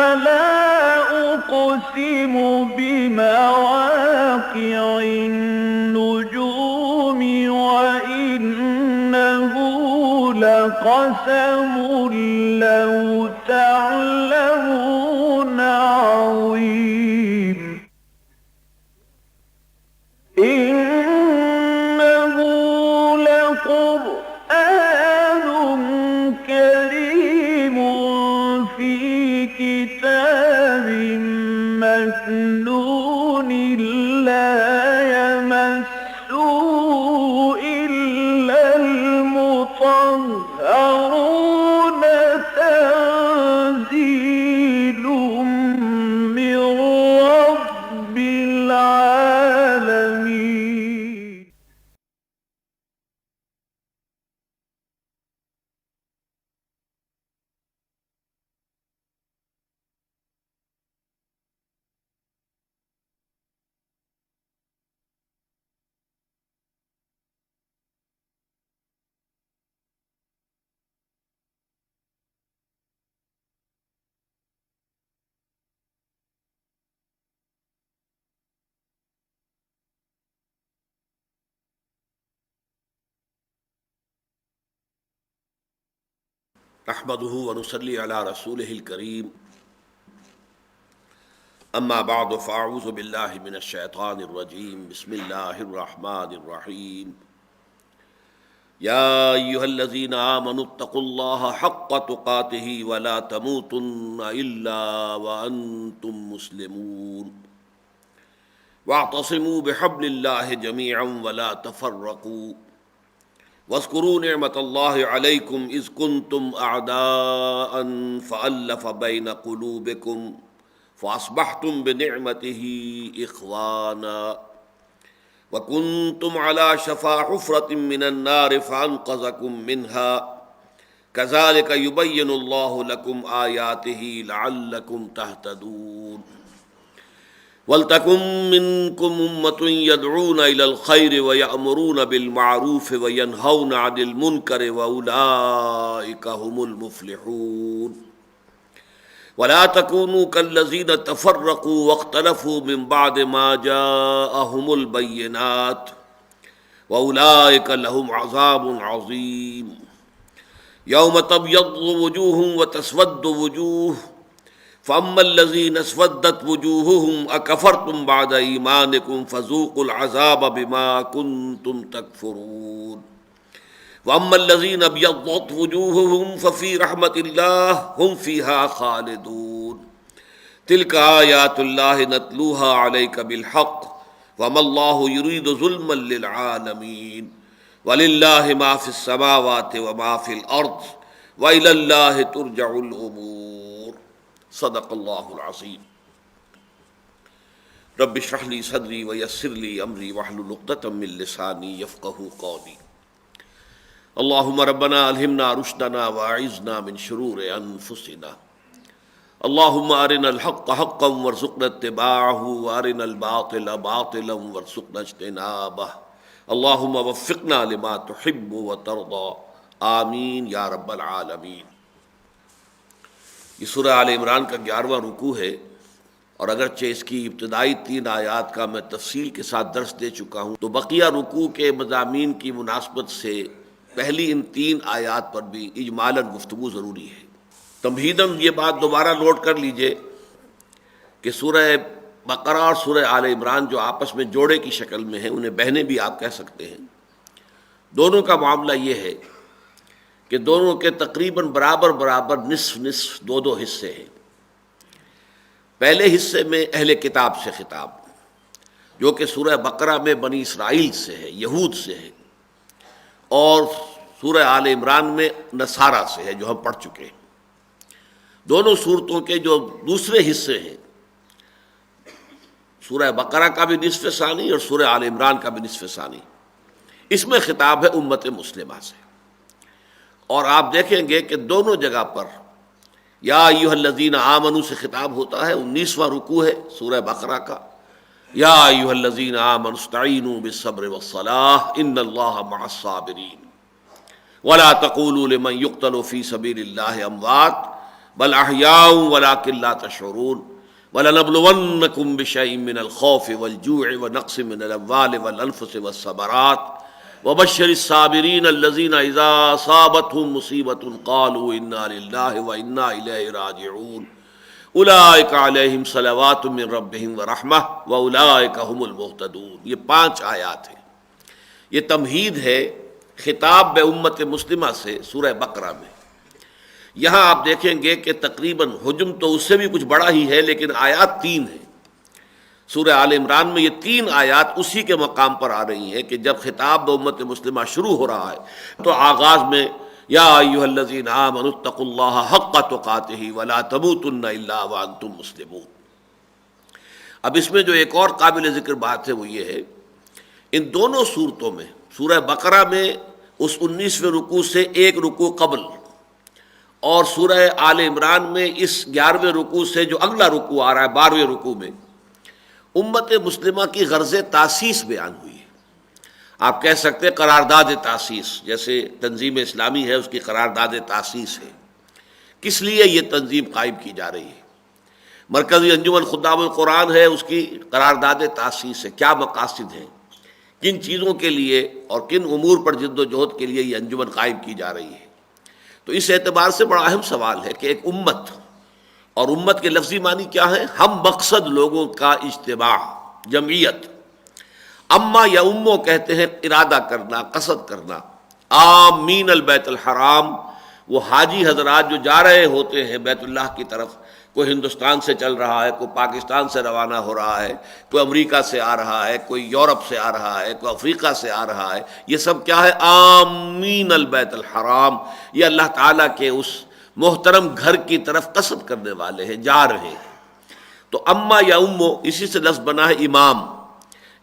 فلا أقسم بمواقع النجوم وإنه لقسم لو تعلمون عظيم إنه لقرآن كريم في كتاب مكنون لا يمسه إلا المطهرون تنزيل من رب العالمين. نحمده ونصلي على رسوله الكريم اما بعد فاعوذ بالله من الشيطان الرجيم بسم الله الرحمن الرحيم يا ايها الذين آمنوا اتقوا الله حق تقاته ولا تموتن الا وانتم مسلمون واعتصموا بحبل الله جميعا ولا تفرقوا واذکروا نعمت اللہ علیکم اذ کنتم اعداء فألف بین قلوبکم فاصبحتم بنعمتہ اخوانا وکنتم علی شفا حفرۃ من النار فانقذکم منها کذالک یبین اللہ لکم آیاتہ لعلکم تہتدون وَلْتَكُن مِّنكُمْ أُمَّةٌ يَدْعُونَ إِلَى الْخَيْرِ وَيَأْمُرُونَ بِالْمَعْرُوفِ وَيَنْهَوْنَ عَنِ الْمُنكَرِ وَأُولَٰئِكَ هُمُ الْمُفْلِحُونَ وَلَا تَكُونُوا كَالَّذِينَ تَفَرَّقُوا وَاخْتَلَفُوا مِن بَعْدِ مَا جَاءَهُمُ الْبَيِّنَاتُ وَأُولَٰئِكَ لَهُمْ عَذَابٌ عَظِيمٌ يَوْمَ تَبْيَضُّ وُجُوهٌ وَتَسْوَدُّ وُجُوهٌ فَأَمَّا الَّذِينَ اسْوَدَّتْ وُجُوهُهُمْ أَكَفَرْتُمْ بَعْدَ إِيمَانِكُمْ فَذُوقُوا الْعَذَابَ بِمَا كُنتُمْ تَكْفُرُونَ وَأَمَّا الَّذِينَ ابْيَضَّتْ وُجُوهُهُمْ فَفِي رَحْمَةِ اللَّهِ هُمْ فِيهَا خَالِدُونَ تِلْكَ آيَاتُ اللَّهِ نَتْلُوهَا عَلَيْكَ بِالْحَقِّ وَمَا اللَّهُ يُرِيدُ ظُلْمًا لِّلْعَالَمِينَ وَلِلَّهِ مَا فِي السَّمَاوَاتِ وَمَا فِي الْأَرْضِ وَإِلَى اللَّهِ تُرْجَعُ الْأُمُورُ صدق اللہ العظیم رب اشرح لی صدری ویسر لی امری واحلل عقدۃ من لسانی یفقہوا قولی اللہم ربنا الہمنا رشدنا واعذنا من شرور انفسنا اللہم ارنا الحق حقا وارزقنا اتباعہ وارنا الباطل باطلا وارزقنا اجتنابہ اللہم وفقنا لما تحب وترضى آمین یا رب العالمین۔ یہ سورہ آل عمران کا 11واں رکوع ہے، اور اگرچہ اس کی ابتدائی 3 آیات کا میں تفصیل کے ساتھ درس دے چکا ہوں، تو بقیہ رکوع کے مضامین کی مناسبت سے پہلی ان 3 آیات پر بھی اجمالاً گفتگو ضروری ہے۔ تمہیداً یہ بات دوبارہ نوٹ کر لیجئے کہ سورہ بقرہ اور سورہ آل عمران جو آپس میں جوڑے کی شکل میں ہیں، انہیں بہنیں بھی آپ کہہ سکتے ہیں، دونوں کا معاملہ یہ ہے کہ دونوں کے تقریباً برابر نصف 2 حصے ہیں۔ پہلے حصے میں اہل کتاب سے خطاب، جو کہ سورہ بقرہ میں بنی اسرائیل سے ہے، یہود سے ہے، اور سورہ آل عمران میں نصارہ سے ہے، جو ہم پڑھ چکے ہیں۔ دونوں صورتوں کے جو دوسرے حصے ہیں، سورہ بقرہ کا بھی نصف ثانی اور سورہ آل عمران کا بھی نصف ثانی، اس میں خطاب ہے امت مسلمہ سے۔ اور آپ دیکھیں گے کہ دونوں جگہ پر یا ایھا الذین آمنوا سے خطاب ہوتا ہے، 19واں رکوع ہے سورہ بقرہ کا، یا ایھا الذین آمنوا استعینوا بالصبر والصلاۃ ان اللہ مع الصابرین ولا تقولوا لمن یقتل فی سبیل اللہ اموات بل احیاء ولکن لا تشعرون وَلَنَبْلُوَنَّكُمْ بِشَيْءٍ مِّنَ الْخَوْفِ وَالْجُوعِ وَنَقْصٍ مِّنَ الْأَمْوَالِ وَالْأَنفُسِ وَالثَّمَرَاتِ وَبَشِّرِ الصَّابِرِينَ الَّذِينَ إِذَا أَصَابَتْهُم مُّصِيبَةٌ قَالُوا إِنَّا لِلَّهِ وَإِنَّا إِلَيْهِ رَاجِعُونَ أُولَٰئِكَ عَلَيْهِمْ صَلَوَاتٌ مِّن رَّبِّهِمْ وَرَحْمَةٌ وَأُولَٰئِكَ هُمُ الْمُهْتَدُونَ۔ یہ 5 آیات ہیں، یہ تمہید ہے خطاب بے امت مسلمہ سے سورہ بقرہ میں۔ یہاں آپ دیکھیں گے کہ تقریباً حجم تو اس سے بھی کچھ بڑا ہی ہے، لیکن آیات 3 ہیں۔ سورہ آل عمران میں یہ 3 آیات اسی کے مقام پر آ رہی ہیں کہ جب خطاب امت مسلمہ شروع ہو رہا ہے تو آغاز میں یا ایھا الذین آمنوا اتقوا اللہ حق تقاتہ ولا تموتن الا وانتم مسلمون۔ اب اس میں جو ایک اور قابل ذکر بات ہے وہ یہ ہے، ان دونوں صورتوں میں سورہ بقرہ میں اس 19ویں رکوع سے ایک رکوع قبل اور سورہ آل عمران میں اس 11ویں رکوع سے جو اگلا رکوع آ رہا ہے 12ویں رکوع میں امت مسلمہ کی غرض تاسیس بیان ہوئی ہے۔ آپ کہہ سکتے ہیں قرارداد تاسیس، جیسے تنظیم اسلامی ہے اس کی قرارداد تاسیس ہے۔ کس لیے یہ تنظیم قائم کی جا رہی ہے؟ مرکزی انجمن خدام القرآن ہے، اس کی قرارداد تاسیس ہے۔ کیا مقاصد ہیں، کن چیزوں کے لیے اور کن امور پر جد و جہد کے لیے یہ انجمن قائم کی جا رہی ہے؟ تو اس اعتبار سے بڑا اہم سوال ہے کہ ایک امت، اور امت کے لفظی معنی کیا ہے؟ ہم مقصد لوگوں کا اجتماع، جمعیت۔ اما یا امو کہتے ہیں ارادہ کرنا، قصد کرنا۔ آمین البیت الحرام، وہ حاجی حضرات جو جا رہے ہوتے ہیں بیت اللہ کی طرف، کوئی ہندوستان سے چل رہا ہے، کوئی پاکستان سے روانہ ہو رہا ہے، کوئی امریکہ سے آ رہا ہے، کوئی یورپ سے آ رہا ہے، کوئی افریقہ سے آ رہا ہے، یہ سب کیا ہے؟ آمین البیت الحرام، یہ اللہ تعالیٰ کے اس محترم گھر کی طرف قصد کرنے والے ہیں، جا رہے ہیں۔ تو اما یا امو اسی سے لفظ بنا ہے امام۔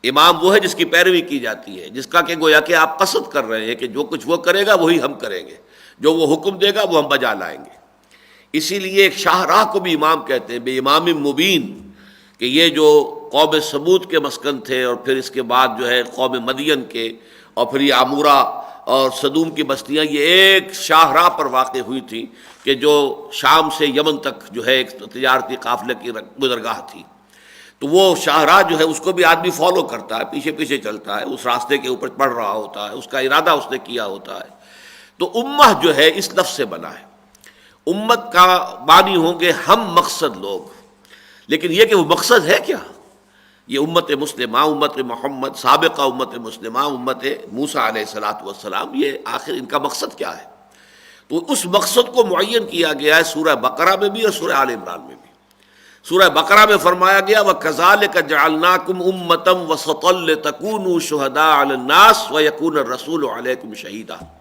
امام وہ ہے جس کی پیروی کی جاتی ہے، جس کا کہ گویا کہ آپ قصد کر رہے ہیں کہ جو کچھ وہ کرے گا وہی ہم کریں گے، جو وہ حکم دے گا وہ ہم بجا لائیں گے۔ اسی لیے ایک شاہراہ کو بھی امام کہتے ہیں، بے امام مبین، کہ یہ جو قوم سمود کے مسکن تھے اور پھر اس کے بعد جو ہے قوم مدین کے اور پھر یہ عمورہ اور صدوم کی بستیاں، یہ ایک شاہراہ پر واقع ہوئی تھی کہ جو شام سے یمن تک جو ہے ایک تجارتی قافلے کی گزرگاہ تھی۔ تو وہ شاہراہ جو ہے اس کو بھی آدمی فالو کرتا ہے، پیچھے پیچھے چلتا ہے، اس راستے کے اوپر پڑھ رہا ہوتا ہے، اس کا ارادہ اس نے کیا ہوتا ہے۔ تو امہ جو ہے اس لفظ سے بنا ہے۔ امت کا معنی ہوں گے ہم مقصد لوگ، لیکن یہ کہ وہ مقصد ہے کیا؟ یہ امت مسلمہ، امت محمد، سابقہ امت مسلمہ، امت موسیٰ علیہ السلام، یہ آخر ان کا مقصد کیا ہے؟ تو اس مقصد کو معین کیا گیا ہے سورہ بقرہ میں بھی اور سورہ آل عمران میں بھی۔ سورہ بقرہ میں فرمایا گیا وَكَذَلِكَ جَعَلْنَاكُمْ أُمَّةً وَسَطًا لِتَكُونُوا شُهَدَاءَ عَلَى النَّاسِ وَيَكُونَ الرَّسُولُ عَلَيْكُمْ شَهِيدًا،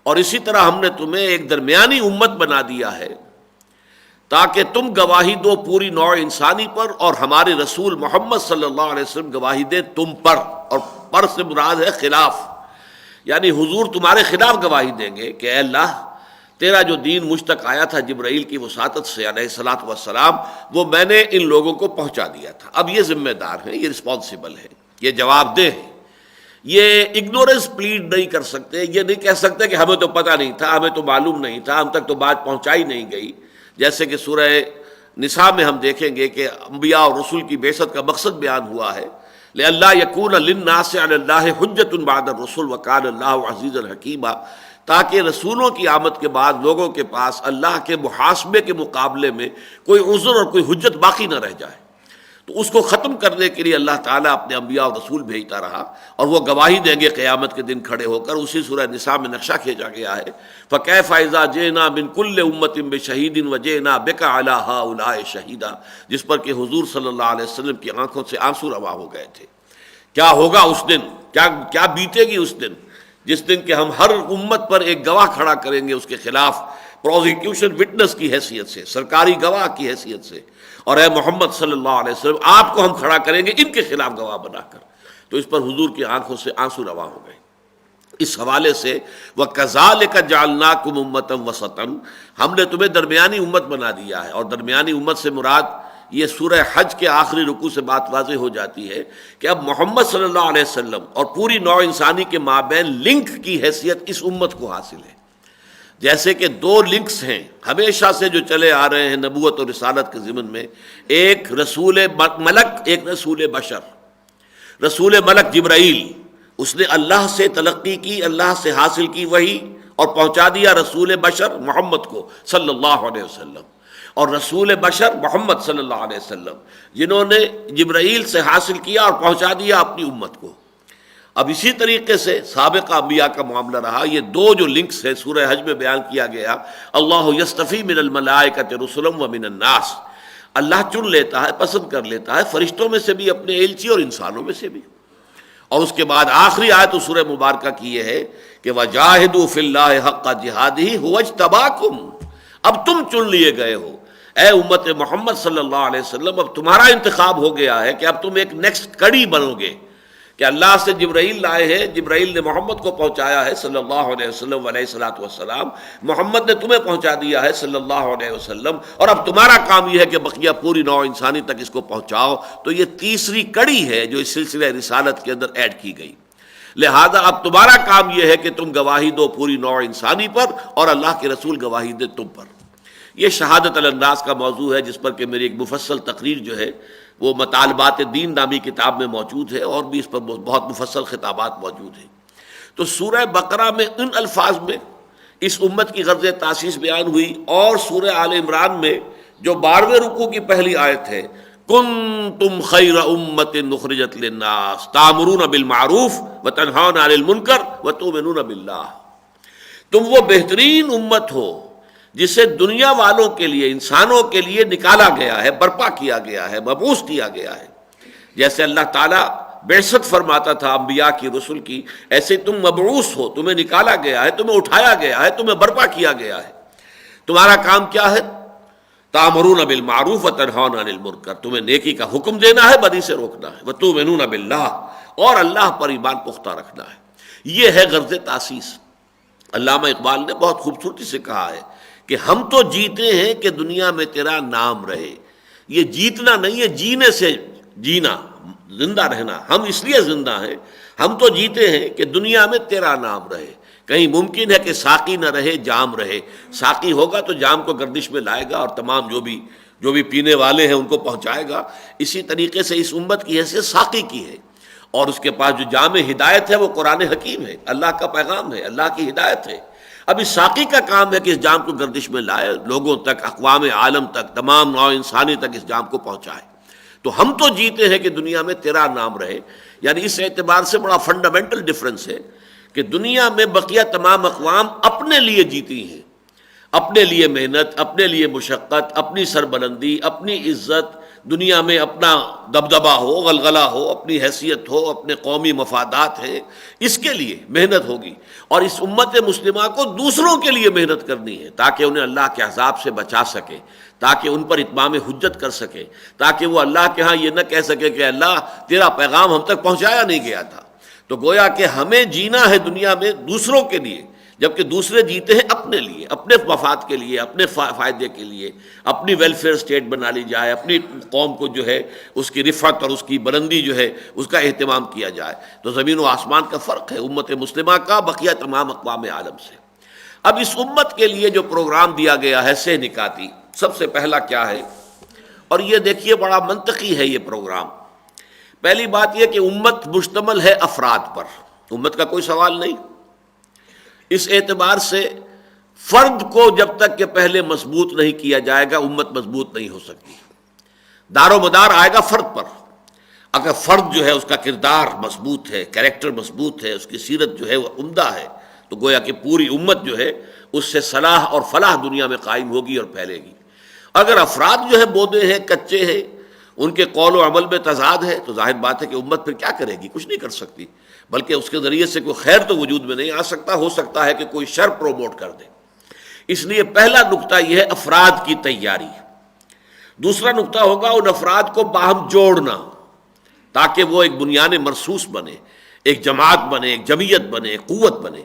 اور اسی طرح ہم نے تمہیں ایک درمیانی امت بنا دیا ہے تاکہ تم گواہی دو پوری نوع انسانی پر، اور ہمارے رسول محمد صلی اللہ علیہ وسلم گواہی دیں تم پر، اور پر سے مراد ہے خلاف، یعنی حضور تمہارے خلاف گواہی دیں گے کہ اے اللہ تیرا جو دین مجھ تک آیا تھا جبرائیل کی وساطت سے علیہ الصلاۃ والسلام، وہ میں نے ان لوگوں کو پہنچا دیا تھا۔ اب یہ ذمہ دار ہیں، یہ رسپانسبل ہیں، یہ جواب دہ ہیں، یہ اگنورنس پلیڈ نہیں کر سکتے، یہ نہیں کہہ سکتے کہ ہمیں تو پتہ نہیں تھا، ہمیں تو معلوم نہیں تھا، ہم تک تو بات پہنچائی نہیں گئی۔ جیسے کہ سورہ نساء میں ہم دیکھیں گے کہ انبیاء اور رسول کی بعثت کا مقصد بیان ہوا ہے، لئلا یکون للناس علی اللہ حجۃ بعد الرسل وکان اللہ عزیزا حکیما، تاکہ رسولوں کی آمد کے بعد لوگوں کے پاس اللہ کے محاسبے کے مقابلے میں کوئی عذر اور کوئی حجت باقی نہ رہ جائے۔ تو اس کو ختم کرنے کے لیے اللہ تعالیٰ اپنے انبیاء اور رسول بھیجتا رہا، اور وہ گواہی دیں گے قیامت کے دن کھڑے ہو کر۔ اسی سورہ نساء میں نقشہ کھینچا گیا ہے فَكَيْفَ إِذَا جِئْنَا مِن كُلِّ أُمَّةٍ بِشَهِيدٍ وَجِئْنَا بِكَ عَلَىٰ هَٰؤُلَاءِ شَهِيدًا، جس پر کہ حضور صلی اللہ علیہ وسلم کی آنکھوں سے آنسو رواں ہو گئے تھے۔ کیا ہوگا اس دن، کیا بیتے گی اس دن، جس دن کہ ہم ہر امت پر ایک گواہ کھڑا کریں گے اس کے خلاف، پروزیکیوشن وٹنس کی حیثیت سے، سرکاری گواہ کی حیثیت سے، اور اے محمد صلی اللہ علیہ وسلم آپ کو ہم کھڑا کریں گے ان کے خلاف گواہ بنا کر۔ تو اس پر حضور کی آنکھوں سے آنسو رواں ہو گئے۔ اس حوالے سے وَكَذَلِكَ جَعَلْنَاكُمْ أُمَّةً وَسَطًا، ہم نے تمہیں درمیانی امت بنا دیا ہے، اور درمیانی امت سے مراد یہ سورہ حج کے آخری رکوع سے بات واضح ہو جاتی ہے کہ اب محمد صلی اللہ علیہ وسلم اور پوری نوع انسانی کے مابین لنک کی حیثیت اس امت کو حاصل ہے۔ جیسے کہ دو لنکس ہیں ہمیشہ سے جو چلے آ رہے ہیں نبوت اور رسالت کے ضمن میں، ایک رسول ملک، ایک رسول بشر۔ رسول ملک جبرائیل، اس نے اللہ سے تلقی کی، اللہ سے حاصل کی وحی اور پہنچا دیا رسول بشر محمد کو صلی اللہ علیہ وسلم، اور رسول بشر محمد صلی اللہ علیہ وسلم جنہوں نے جبرائیل سے حاصل کیا اور پہنچا دیا اپنی امت کو۔ اب اسی طریقے سے سابقہ انبیاء کا معاملہ رہا۔ یہ دو جو لنکس ہیں سورہ حج میں بیان کیا گیا، اللہ یستفی من الملائکۃ رسلا ومن الناس، اللہ چن لیتا ہے، پسند کر لیتا ہے فرشتوں میں سے بھی اپنے ایلچی اور انسانوں میں سے بھی۔ اور اس کے بعد آخری آیت سورہ مبارکہ کی یہ ہے کہ وَجَاهِدُوا فِي اللَّهِ حَقَّ جِهَادِهِ هُوَ اجْتَبَاكُمْ، اب تم چن لیے گئے ہو اے امت محمد صلی اللہ علیہ وسلم، اب تمہارا انتخاب ہو گیا ہے کہ اب تم ایک نیکسٹ کڑی بنو گے، کہ اللہ سے جبرائیل لائے ہیں، جبرائیل نے محمد کو پہنچایا ہے صلی اللہ علیہ وسلم علیہ الصلوۃ والسلام، محمد نے تمہیں پہنچا دیا ہے صلی اللہ علیہ وسلم، اور اب تمہارا کام یہ ہے کہ بقیہ پوری نوع انسانی تک اس کو پہنچاؤ۔ تو یہ تیسری کڑی ہے جو اس سلسلہ رسالت کے اندر ایڈ کی گئی۔ لہذا اب تمہارا کام یہ ہے کہ تم گواہی دو پوری نوع انسانی پر، اور اللہ کے رسول گواہی دے تم پر۔ یہ شہادت الناس کا موضوع ہے، جس پر کہ میری ایک مفصل تقریر جو ہے وہ مطالبات دین نامی کتاب میں موجود ہے، اور بھی اس پر بہت مفصل خطابات موجود ہیں۔ تو سورہ بقرہ میں ان الفاظ میں اس امت کی غرض تاسیس بیان ہوئی، اور سورہ آل عمران میں جو 12ویں رکوع کی پہلی آیت ہے، کنتم خیر امت اخرجت للناس تامرون بالمعروف وتنہون عن المنکر وتؤمنون باللہ، تم وہ بہترین امت ہو جسے دنیا والوں کے لیے، انسانوں کے لیے نکالا گیا ہے، برپا کیا گیا ہے، مبعوث کیا گیا ہے۔ جیسے اللہ تعالیٰ بعثت فرماتا تھا انبیاء کی، رسل کی، ایسے تم مبعوث ہو، تمہیں نکالا گیا ہے، تمہیں اٹھایا گیا ہے، تمہیں برپا کیا گیا ہے۔ تمہارا کام کیا ہے؟ تامرون بالمعروف وتنہون عن المنکر، تمہیں نیکی کا حکم دینا ہے، بدی سے روکنا ہے، وتؤمنون باللہ، اور اللہ پر ایمان پختہ رکھنا ہے۔ یہ ہے غرض تاسیس۔ علامہ اقبال نے بہت خوبصورتی سے کہا ہے کہ ہم تو جیتے ہیں کہ دنیا میں تیرا نام رہے۔ یہ جیتنا نہیں ہے، جینے سے جینا، زندہ رہنا۔ ہم اس لیے زندہ ہیں، ہم تو جیتے ہیں کہ دنیا میں تیرا نام رہے۔ کہیں ممکن ہے کہ ساقی نہ رہے، جام رہے۔ ساقی ہوگا تو جام کو گردش میں لائے گا، اور تمام جو بھی پینے والے ہیں ان کو پہنچائے گا۔ اسی طریقے سے اس امت کی حیثیت ساقی کی ہے، اور اس کے پاس جو جام ہدایت ہے وہ قرآن حکیم ہے، اللہ کا پیغام ہے، اللہ کی ہدایت ہے۔ اب اس ساقی کا کام ہے کہ اس جام کو گردش میں لائے، لوگوں تک، اقوام عالم تک، تمام نوع انسانی تک اس جام کو پہنچائے۔ تو ہم تو جیتے ہیں کہ دنیا میں تیرا نام رہے، یعنی اس اعتبار سے بڑا فنڈامنٹل ڈفرنس ہے کہ دنیا میں بقیہ تمام اقوام اپنے لیے جیتی ہیں، اپنے لیے محنت، اپنے لیے مشقت، اپنی سربلندی، اپنی عزت، دنیا میں اپنا دبدبہ ہو، غلغلہ ہو، اپنی حیثیت ہو، اپنے قومی مفادات ہیں، اس کے لیے محنت ہوگی۔ اور اس امت مسلمہ کو دوسروں کے لیے محنت کرنی ہے، تاکہ انہیں اللہ کے عذاب سے بچا سکے، تاکہ ان پر اتمام حجت کر سکے، تاکہ وہ اللہ کے ہاں یہ نہ کہہ سکے کہ اللہ تیرا پیغام ہم تک پہنچایا نہیں گیا تھا۔ تو گویا کہ ہمیں جینا ہے دنیا میں دوسروں کے لیے، جبکہ دوسرے جیتے ہیں اپنے لیے، اپنے مفاد کے لیے، اپنے فائدے کے لیے، اپنی ویلفیئر اسٹیٹ بنا لی جائے، اپنی قوم کو جو ہے اس کی رفعت اور اس کی بلندی جو ہے اس کا اہتمام کیا جائے۔ تو زمین و آسمان کا فرق ہے امت مسلمہ کا بقیہ تمام اقوام عالم سے۔ اب اس امت کے لیے جو پروگرام دیا گیا ہے سہ نکاتی، سب سے پہلا کیا ہے؟ اور یہ دیکھیے بڑا منطقی ہے یہ پروگرام۔ پہلی بات یہ کہ امت مشتمل ہے افراد پر، امت کا کوئی سوال نہیں۔ اس اعتبار سے فرد کو جب تک کہ پہلے مضبوط نہیں کیا جائے گا امت مضبوط نہیں ہو سکتی۔ دار و مدار آئے گا فرد پر۔ اگر فرد جو ہے اس کا کردار مضبوط ہے، کریکٹر مضبوط ہے، اس کی سیرت جو ہے وہ عمدہ ہے، تو گویا کہ پوری امت جو ہے اس سے صلاح اور فلاح دنیا میں قائم ہوگی اور پھیلے گی۔ اگر افراد جو ہے بودے ہیں، کچے ہیں، ان کے قول و عمل میں تضاد ہے، تو ظاہر بات ہے کہ امت پھر کیا کرے گی؟ کچھ نہیں کر سکتی، بلکہ اس کے ذریعے سے کوئی خیر تو وجود میں نہیں آ سکتا، ہو سکتا ہے کہ کوئی شر پروموٹ کر دے۔ اس لیے پہلا نقطہ یہ ہے افراد کی تیاری۔ دوسرا نقطہ ہوگا ان افراد کو باہم جوڑنا، تاکہ وہ ایک بنیان مرصوص بنے، ایک جماعت بنے، ایک جمعیت بنے، ایک قوت بنے۔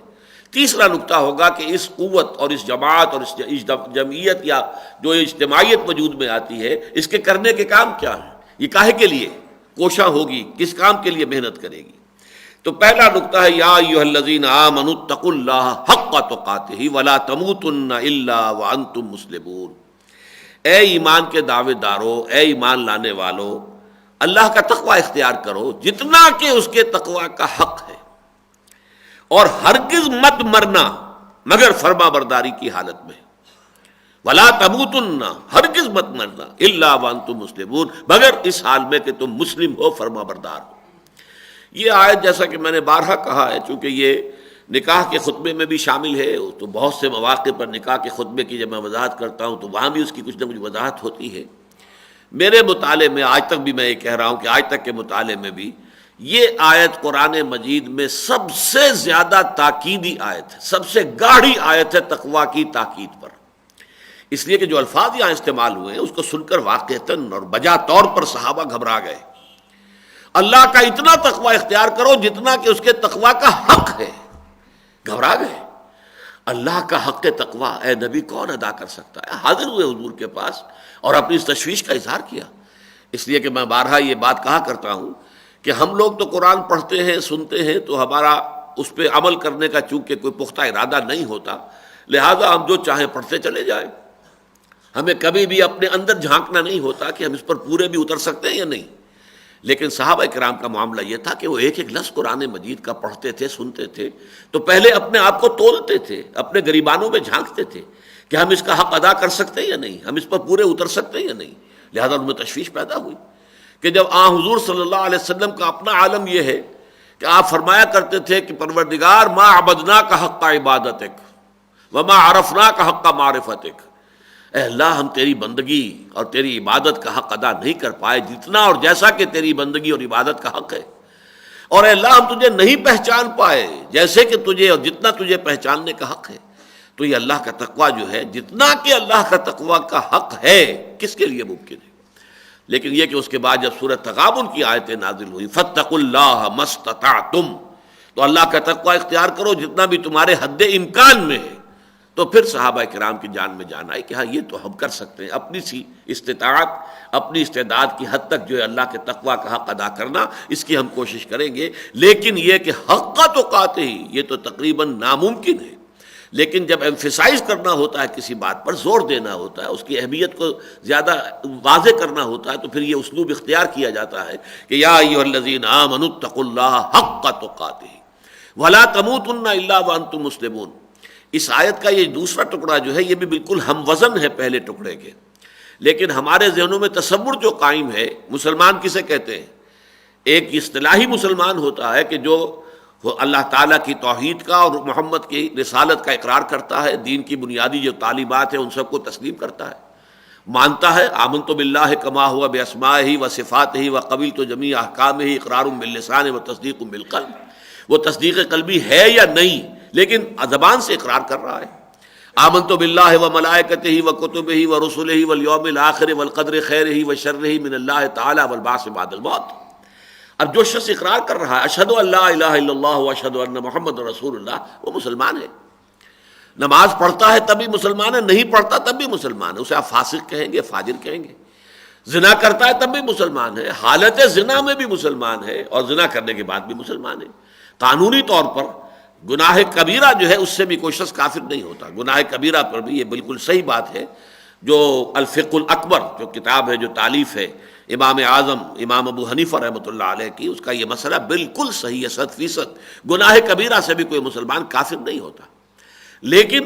تیسرا نقطہ ہوگا کہ اس قوت اور اس جماعت اور اس جمعیت یا جو اجتماعیت وجود میں آتی ہے، اس کے کرنے کے کام کیا ہیں، یہ کاہے کے لیے کوشاں ہوگی، کس کام کے لیے محنت کرے گی۔ تو پہلا نقطہ ہے یا ایھا الذین آمنوا اتقوا اللہ حق تقاتہ ولا تموتن الا وانتم مسلمون، اے ایمان کے دعوے دارو، اے ایمان لانے والو، اللہ کا تقوی اختیار کرو جتنا کہ اس کے تقوی کا حق ہے، اور ہرگز مت مرنا مگر فرما برداری کی حالت میں، ولا تموتن، ہرگز مت مرنا، الا وانتم مسلمون، مگر اس حال میں کہ تم مسلم ہو، فرما بردار ہو۔ یہ آیت جیسا کہ میں نے بارہا کہا ہے، چونکہ یہ نکاح کے خطبے میں بھی شامل ہے، تو بہت سے مواقع پر نکاح کے خطبے کی جب میں وضاحت کرتا ہوں تو وہاں بھی اس کی کچھ نہ کچھ وضاحت ہوتی ہے۔ میرے مطالعے میں آج تک بھی میں یہ کہہ رہا ہوں کہ آج تک کے مطالعے میں بھی یہ آیت قرآن مجید میں سب سے زیادہ تاکیدی آیت ہے، سب سے گاڑھی آیت ہے تقوی کی تاکید پر، اس لیے کہ جو الفاظ یہاں استعمال ہوئے ہیں اس کو سن کر واقعتاً اور بجا طور پر صحابہ گھبرا گئے۔ اللہ کا اتنا تقوی اختیار کرو جتنا کہ اس کے تقوی کا حق ہے، گھبرا گئے۔ اللہ کا حق تقوی اے نبی کون ادا کر سکتا ہے؟ حاضر ہوئے حضور کے پاس اور اپنی اس تشویش کا اظہار کیا۔ اس لیے کہ میں بارہا یہ بات کہا کرتا ہوں کہ ہم لوگ تو قرآن پڑھتے ہیں، سنتے ہیں، تو ہمارا اس پہ عمل کرنے کا چونکہ کوئی پختہ ارادہ نہیں ہوتا، لہذا ہم جو چاہیں پڑھتے چلے جائیں، ہمیں کبھی بھی اپنے اندر جھانکنا نہیں ہوتا کہ ہم اس پر پورے بھی اتر سکتے ہیں یا نہیں۔ لیکن صحابہ کرام کا معاملہ یہ تھا کہ وہ ایک ایک لفظ قرآن مجید کا پڑھتے تھے، سنتے تھے، تو پہلے اپنے آپ کو تولتے تھے، اپنے گریبانوں میں جھانکتے تھے کہ ہم اس کا حق ادا کر سکتے ہیں یا نہیں، ہم اس پر پورے اتر سکتے ہیں یا نہیں۔ لہذا ان میں تشویش پیدا ہوئی کہ جب حضور صلی اللہ علیہ وسلم کا اپنا عالم یہ ہے کہ آپ فرمایا کرتے تھے کہ پروردگار ما عبدناک حق عبادتک وما عرفناک حق معرفتک، اے اللہ ہم تیری بندگی اور تیری عبادت کا حق ادا نہیں کر پائے جتنا اور جیسا کہ تیری بندگی اور عبادت کا حق ہے، اور اے اللہ ہم تجھے نہیں پہچان پائے جیسے کہ تجھے اور جتنا تجھے پہچاننے کا حق ہے۔ تو یہ اللہ کا تقوی جو ہے، جتنا کہ اللہ کا تقوی کا حق ہے، کس کے لیے ممکن ہے؟ لیکن یہ کہ اس کے بعد جب سورۃ تغابن کی آیتیں نازل ہوئی، فاتقوا اللہ ما استطعتم، تو اللہ کا تقوی اختیار کرو جتنا بھی تمہارے حد امکان میں ہے، تو پھر صحابہ کرام کی جان میں جان آئی کہ ہاں یہ تو ہم کر سکتے ہیں، اپنی سی استطاعت، اپنی استعداد کی حد تک جو ہے اللہ کے تقوی کا حق ادا کرنا، اس کی ہم کوشش کریں گے۔ لیکن یہ کہ حق تقاتہ ہی، یہ تو تقریباً ناممکن ہے۔ لیکن جب ایمفیسائز کرنا ہوتا ہے کسی بات پر، زور دینا ہوتا ہے، اس کی اہمیت کو زیادہ واضح کرنا ہوتا ہے، تو پھر یہ اسلوب اختیار کیا جاتا ہے کہ یا ایھا الذین آمنوا اتقوا اللہ حق تقاتہ ولا تموتن الا وانتم مسلمون۔ اس آیت کا یہ دوسرا ٹکڑا جو ہے یہ بھی بالکل ہم وزن ہے پہلے ٹکڑے کے، لیکن ہمارے ذہنوں میں تصور جو قائم ہے، مسلمان کسے کہتے ہیں؟ ایک اصطلاحی مسلمان ہوتا ہے کہ جو اللہ تعالیٰ کی توحید کا اور محمد کی رسالت کا اقرار کرتا ہے، دین کی بنیادی جو تعلیمات ہیں ان سب کو تسلیم کرتا ہے، مانتا ہے۔ آمنت باللہ کما ہوا باسمائہ و صفاتہ و قبلت جمیع احکامہ اقرار باللسان و تصدیق بالقلب، وہ تصدیق قلبی ہے یا نہیں، لیکن زبان سے اقرار کر رہا ہے۔ آمنت باللہ و ملائکتہ و کتبہ و رسلہ والیوم الآخر والقدر خیرہ و شرہ من اللہ تعالی والبعث بعد الموت۔ اب جو شخص اقرار کر رہا ہے اشہد ان لا الہ الا اللہ و اشہد ان محمد رسول اللہ، وہ مسلمان ہے۔ نماز پڑھتا ہے تب بھی مسلمان ہے، نہیں پڑھتا تب بھی مسلمان ہے، اسے آپ فاسق کہیں گے، فاجر کہیں گے۔ زنا کرتا ہے تب بھی مسلمان ہے، حالت زنا میں بھی مسلمان ہے، اور زنا کرنے کے بعد بھی مسلمان ہے۔ قانونی طور پر گناہ کبیرہ جو ہے اس سے بھی کوئی شخص کافر نہیں ہوتا۔ گناہ کبیرہ پر بھی یہ بالکل صحیح بات ہے۔ جو الفقہ الاکبر جو کتاب ہے، جو تالیف ہے امام اعظم امام ابو حنیفہ رحمۃ اللہ علیہ کی، اس کا یہ مسئلہ بالکل صحیح ہے، 100%۔ گناہ کبیرہ سے بھی کوئی مسلمان کافر نہیں ہوتا، لیکن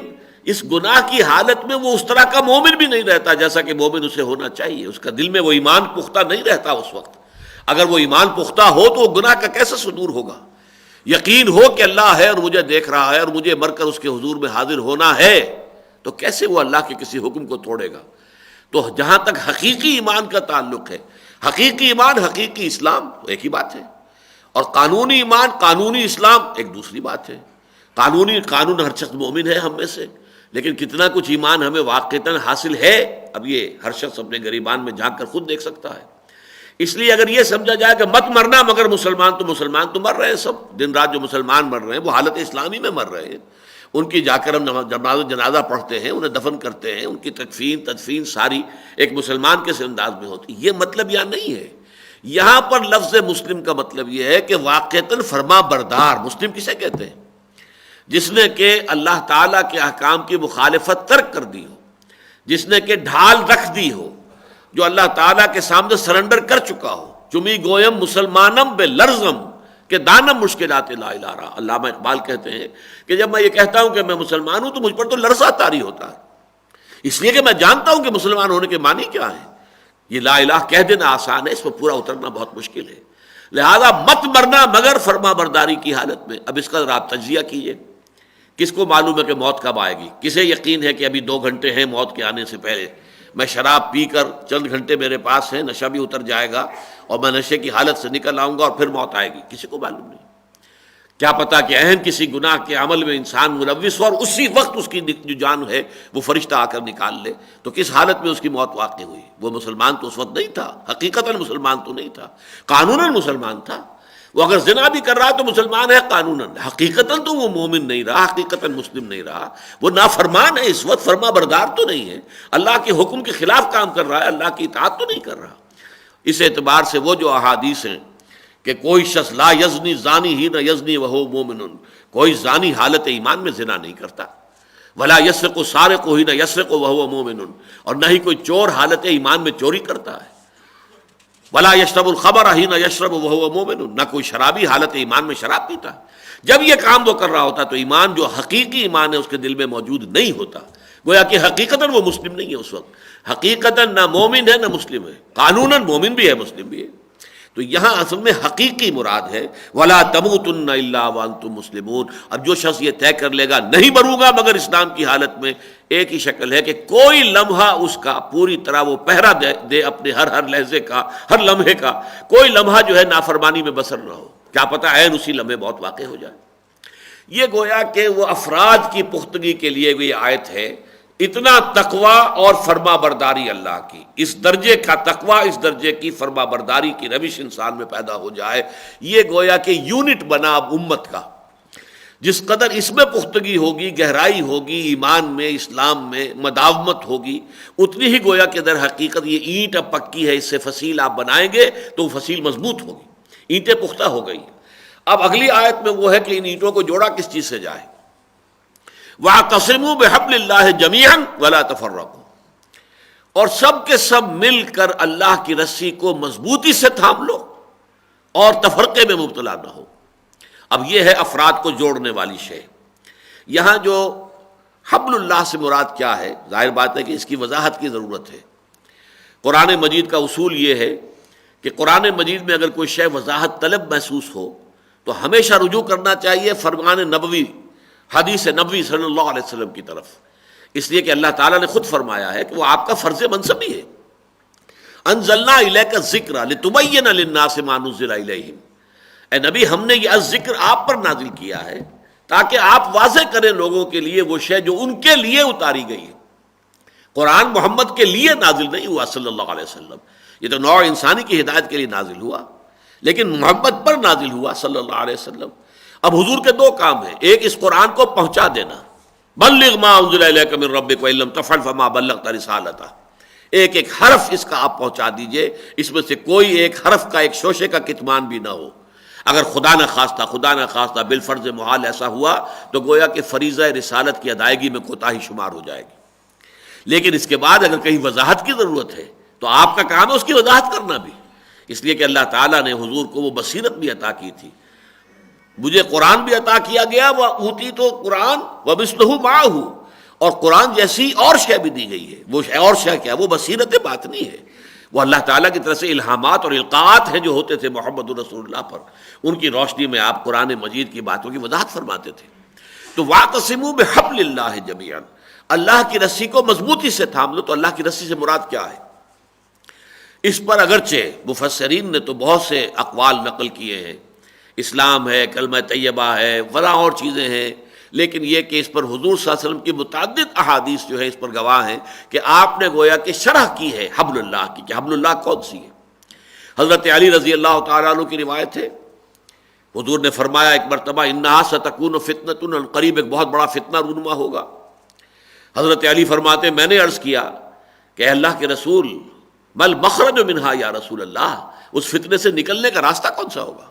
اس گناہ کی حالت میں وہ اس طرح کا مومن بھی نہیں رہتا جیسا کہ مومن اسے ہونا چاہیے۔ اس کا دل میں وہ ایمان پختہ نہیں رہتا اس وقت۔ اگر وہ ایمان پختہ ہو تو وہ گناہ کا کیسے صدور ہوگا؟ یقین ہو کہ اللہ ہے اور مجھے دیکھ رہا ہے اور مجھے مر کر اس کے حضور میں حاضر ہونا ہے، تو کیسے وہ اللہ کے کسی حکم کو توڑے گا؟ تو جہاں تک حقیقی ایمان کا تعلق ہے، حقیقی ایمان حقیقی اسلام ایک ہی بات ہے، اور قانونی ایمان قانونی اسلام ایک دوسری بات ہے۔ قانون ہر شخص مومن ہے ہم میں سے، لیکن کتنا کچھ ایمان ہمیں واقعتاً حاصل ہے، اب یہ ہر شخص اپنے گریبان میں جھانک کر خود دیکھ سکتا ہے۔ اس لیے اگر یہ سمجھا جائے کہ مت مرنا مگر مسلمان تو مر رہے ہیں سب، دن رات جو مسلمان مر رہے ہیں وہ حالت اسلامی میں مر رہے ہیں، ان کی جا کر ہم جنازہ پڑھتے ہیں، انہیں دفن کرتے ہیں، ان کی تدفین ساری ایک مسلمان کے انداز میں ہوتی ہے۔ یہ مطلب یہاں نہیں ہے، یہاں پر لفظ مسلم کا مطلب یہ ہے کہ واقعتاً فرما بردار. مسلم کسے کہتے ہیں؟ جس نے کہ اللہ تعالیٰ کے احکام کی مخالفت ترک کر دی ہو، جس نے کہ ڈھال رکھ دی ہو، جو اللہ تعالیٰ کے سامنے سرنڈر کر چکا ہو. چمی گویم مسلمانم بے لرزم کہ دانم مشکلات لا الہ الا. علامہ اقبال کہتے ہیں کہ جب میں یہ کہتا ہوں کہ میں مسلمان ہوں تو مجھ پر تو لرزہ طاری ہوتا ہے، اس لیے کہ میں جانتا ہوں کہ مسلمان ہونے کے معنی کیا ہے. یہ لا الہ کہہ دینا آسان ہے، اس پر پورا اترنا بہت مشکل ہے. لہذا مت مرنا مگر فرما برداری کی حالت میں. اب اس کا ذرا آپ تجزیہ کیجیے. کس کو معلوم ہے کہ موت کب آئے گی؟ کسے یقین ہے کہ ابھی 2 گھنٹے ہیں موت کے آنے سے پہلے، میں شراب پی کر چند گھنٹے میرے پاس ہیں، نشہ بھی اتر جائے گا اور میں نشے کی حالت سے نکل آؤں گا اور پھر موت آئے گی؟ کسی کو معلوم نہیں. کیا پتا کہ اہم کسی گناہ کے عمل میں انسان ملوث ہو اور اسی وقت اس کی جو جان ہے وہ فرشتہ آ کر نکال لے، تو کس حالت میں اس کی موت واقع ہوئی؟ وہ مسلمان تو اس وقت نہیں تھا، حقیقتاً مسلمان تو نہیں تھا، قانوناً مسلمان تھا. وہ اگر زنا بھی کر رہا تو مسلمان ہے قانوناً، حقیقتاً تو وہ مومن نہیں رہا، حقیقتاً مسلم نہیں رہا. وہ نافرمان ہے، اس وقت فرما بردار تو نہیں ہے، اللہ کے حکم کے خلاف کام کر رہا ہے، اللہ کی اطاعت تو نہیں کر رہا. اس اعتبار سے وہ جو احادیث ہیں کہ کوئی شخص لا یزنی زانی ہی نہ یزنی وہو مومن، کوئی زانی حالت ایمان میں زنا نہیں کرتا، ولا یسرق سارق ہی نہ یسرق وہو مومن، اور نہ ہی کوئی چور حالت ایمان میں چوری کرتا ہے، ولا یشرب الخمر ہی نہ یشرب وہو مومن، نہ کوئی شرابی حالت ایمان میں شراب پیتا. جب یہ کام وہ کر رہا ہوتا تو ایمان جو حقیقی ایمان ہے اس کے دل میں موجود نہیں ہوتا. گویا کہ حقیقتاً وہ مسلم نہیں ہے اس وقت، حقیقتاً نہ مومن ہے نہ مسلم ہے، قانوناً مومن بھی ہے مسلم بھی ہے. تو یہاں اصل میں حقیقی مراد ہے وَلَا تَمُوتُنَّ إِلَّا وَأَنْتُمْ مُسْلِمُونَ. اب جو شخص یہ طے کر لے گا نہیں مروں گا مگر اسلام کی حالت میں، ایک ہی شکل ہے کہ کوئی لمحہ اس کا پوری طرح وہ پہرا دے اپنے ہر لحظے کا، ہر لمحے کا، کوئی لمحہ جو ہے نافرمانی میں بسر نہ ہو. کیا پتہ عین اسی لمحے موت واقع ہو جائے. یہ گویا کہ وہ افراد کی پختگی کے لیے یہ آیت ہے. اتنا تقوی اور فرما برداری اللہ کی، اس درجے کا تقوی، اس درجے کی فرما برداری کی روش انسان میں پیدا ہو جائے، یہ گویا کہ یونٹ بنا اب امت کا. جس قدر اس میں پختگی ہوگی، گہرائی ہوگی، ایمان میں، اسلام میں مداومت ہوگی، اتنی ہی گویا کہ در حقیقت یہ اینٹ اب پکی ہے، اس سے فصیل آپ بنائیں گے تو وہ فصیل مضبوط ہوگی، اینٹیں پختہ ہو گئی. اب اگلی آیت میں وہ ہے کہ ان اینٹوں کو جوڑا کس چیز سے جائے. وَاعْتَصِمُوا بِحَبْلِ اللَّهِ جَمِيعًا وَلَا تَفَرَّقُوا، اور سب کے سب مل کر اللہ کی رسی کو مضبوطی سے تھام لو اور تفرقے میں مبتلا نہ ہو. اب یہ ہے افراد کو جوڑنے والی شے. یہاں جو حبل اللہ سے مراد کیا ہے، ظاہر بات ہے کہ اس کی وضاحت کی ضرورت ہے. قرآن مجید کا اصول یہ ہے کہ قرآن مجید میں اگر کوئی شے وضاحت طلب محسوس ہو تو ہمیشہ رجوع کرنا چاہیے فرمان نبوی، حدیث نبوی صلی اللہ علیہ وسلم کی طرف، اس لیے کہ اللہ تعالیٰ نے خود فرمایا ہے کہ وہ آپ کا فرض منصب ہی ہے. انزلنا الیک الذکر لتبین للناس ما نزل الیہم، اے نبی ہم نے یہ ذکر آپ پر نازل کیا ہے تاکہ آپ واضح کریں لوگوں کے لیے وہ شے جو ان کے لیے اتاری گئی ہے. قرآن محمد کے لیے نازل نہیں ہوا صلی اللہ علیہ وسلم، یہ تو نوع انسانی کی ہدایت کے لیے نازل ہوا، لیکن محمد پر نازل ہوا صلی اللہ علیہ وسلم. اب حضور کے 2 کام ہیں، ایک اس قرآن کو پہنچا دینا، بلغ ما انزل الیک من ربک وان لم تفعل فما بلغت رسالتہ، ایک ایک حرف اس کا آپ پہنچا دیجئے، اس میں سے کوئی ایک حرف کا، ایک شوشے کا کتمان بھی نہ ہو. اگر خدا نہ خواستہ بالفرض محال ایسا ہوا تو گویا کہ فریضہ رسالت کی ادائیگی میں کوتاہی شمار ہو جائے گی. لیکن اس کے بعد اگر کہیں وضاحت کی ضرورت ہے تو آپ کا کام ہے اس کی وضاحت کرنا بھی، اس لیے کہ اللہ تعالیٰ نے حضور کو وہ بصیرت بھی عطا کی تھی. مجھے قرآن بھی عطا کیا گیا، وہ اوتی تو قرآن ومثلہ معہ، اور قرآن جیسی اور شے بھی دی گئی ہے. وہ اور شے کیا؟ وہ بصیرت باطنی ہے، وہ اللہ تعالیٰ کی طرف سے الہامات اور القاءات ہیں جو ہوتے تھے محمد رسول اللہ پر، ان کی روشنی میں آپ قرآن مجید کی باتوں کی وضاحت فرماتے تھے. تو واعتصموا بحبل اللہ جمیعا، اللہ کی رسی کو مضبوطی سے تھام لو. تو اللہ کی رسی سے مراد کیا ہے؟ اس پر اگرچہ مفسرین نے تو بہت سے اقوال نقل کیے ہیں، اسلام ہے، کلمہ طیبہ ہے، ولا اور چیزیں ہیں، لیکن یہ کہ اس پر حضور صلی اللہ علیہ وسلم کی متعدد احادیث جو ہے اس پر گواہ ہیں کہ آپ نے گویا کہ شرح کی ہے حبل اللہ کی، کہ حبل اللہ کون سی ہے. حضرت علی رضی اللہ تعالیٰ عنہ کی روایت ہے، حضور نے فرمایا ایک مرتبہ انہا ستکون فتنۃ، القریب ایک بہت بڑا فتنہ رونما ہوگا. حضرت علی فرماتے ہیں میں نے عرض کیا کہ اے اللہ کے رسول مل مخرج منہا یا رسول اللہ، اس فتنے سے نکلنے کا راستہ کون سا ہوگا؟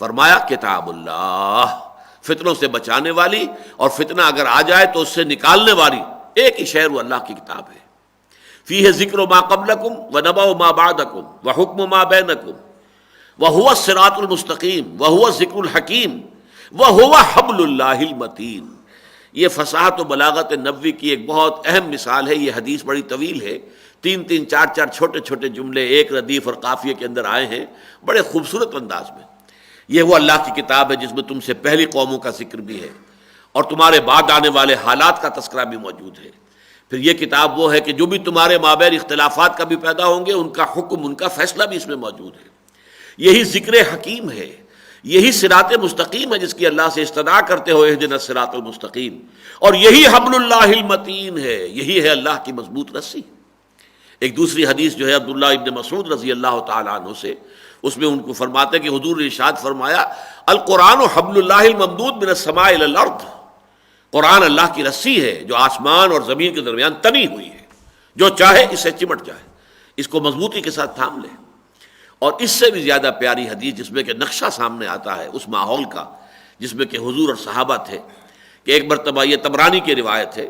فرمایا کتاب اللہ، فتنوں سے بچانے والی اور فتنہ اگر آ جائے تو اس سے نکالنے والی ایک ہی شہر وہ اللہ کی کتاب ہے۔ فیہ ذکر ما قبلکم ونبأ ما بعدکم وحکم ما بینکم وہو الصراط المستقیم وہو الذکر الحکیم وہو حبل اللہ المتین۔ یہ فصاحت و بلاغت نبوی کی ایک بہت اہم مثال ہے۔ یہ حدیث بڑی طویل ہے، 3 4 چھوٹے چھوٹے جملے ایک ردیف اور قافیے کے اندر آئے ہیں بڑے خوبصورت انداز میں۔ یہ وہ اللہ کی کتاب ہے جس میں تم سے پہلی قوموں کا ذکر بھی ہے اور تمہارے بعد آنے والے حالات کا تذکرہ بھی موجود ہے۔ پھر یہ کتاب وہ ہے کہ جو بھی تمہارے مابین اختلافات کا بھی پیدا ہوں گے ان کا حکم، ان کا فیصلہ بھی اس میں موجود ہے۔ یہی ذکر حکیم ہے، یہی صراط مستقیم ہے جس کی اللہ سے استدعا کرتے ہو اہدنا الصراط المستقیم، اور یہی حبل اللہ المتین ہے، یہی ہے اللہ کی مضبوط رسی۔ ایک دوسری حدیث جو ہے عبداللہ ابن مسعود رضی اللہ تعالیٰ عنہ سے، اس میں ان کو فرماتے ہیں کہ حضور نے ارشاد فرمایا القرآن حبل اللہ الممدود من السماء الی الارض، قرآن اللہ کی رسی ہے جو آسمان اور زمین کے درمیان تنی ہوئی ہے، جو چاہے اسے چمٹ جائے، اس کو مضبوطی کے ساتھ تھام لے۔ اور اس سے بھی زیادہ پیاری حدیث جس میں کہ نقشہ سامنے آتا ہے اس ماحول کا، جس میں کہ حضور اور صحابہ تھے، کہ ایک مرتبہ یہ طبرانی کی روایت ہے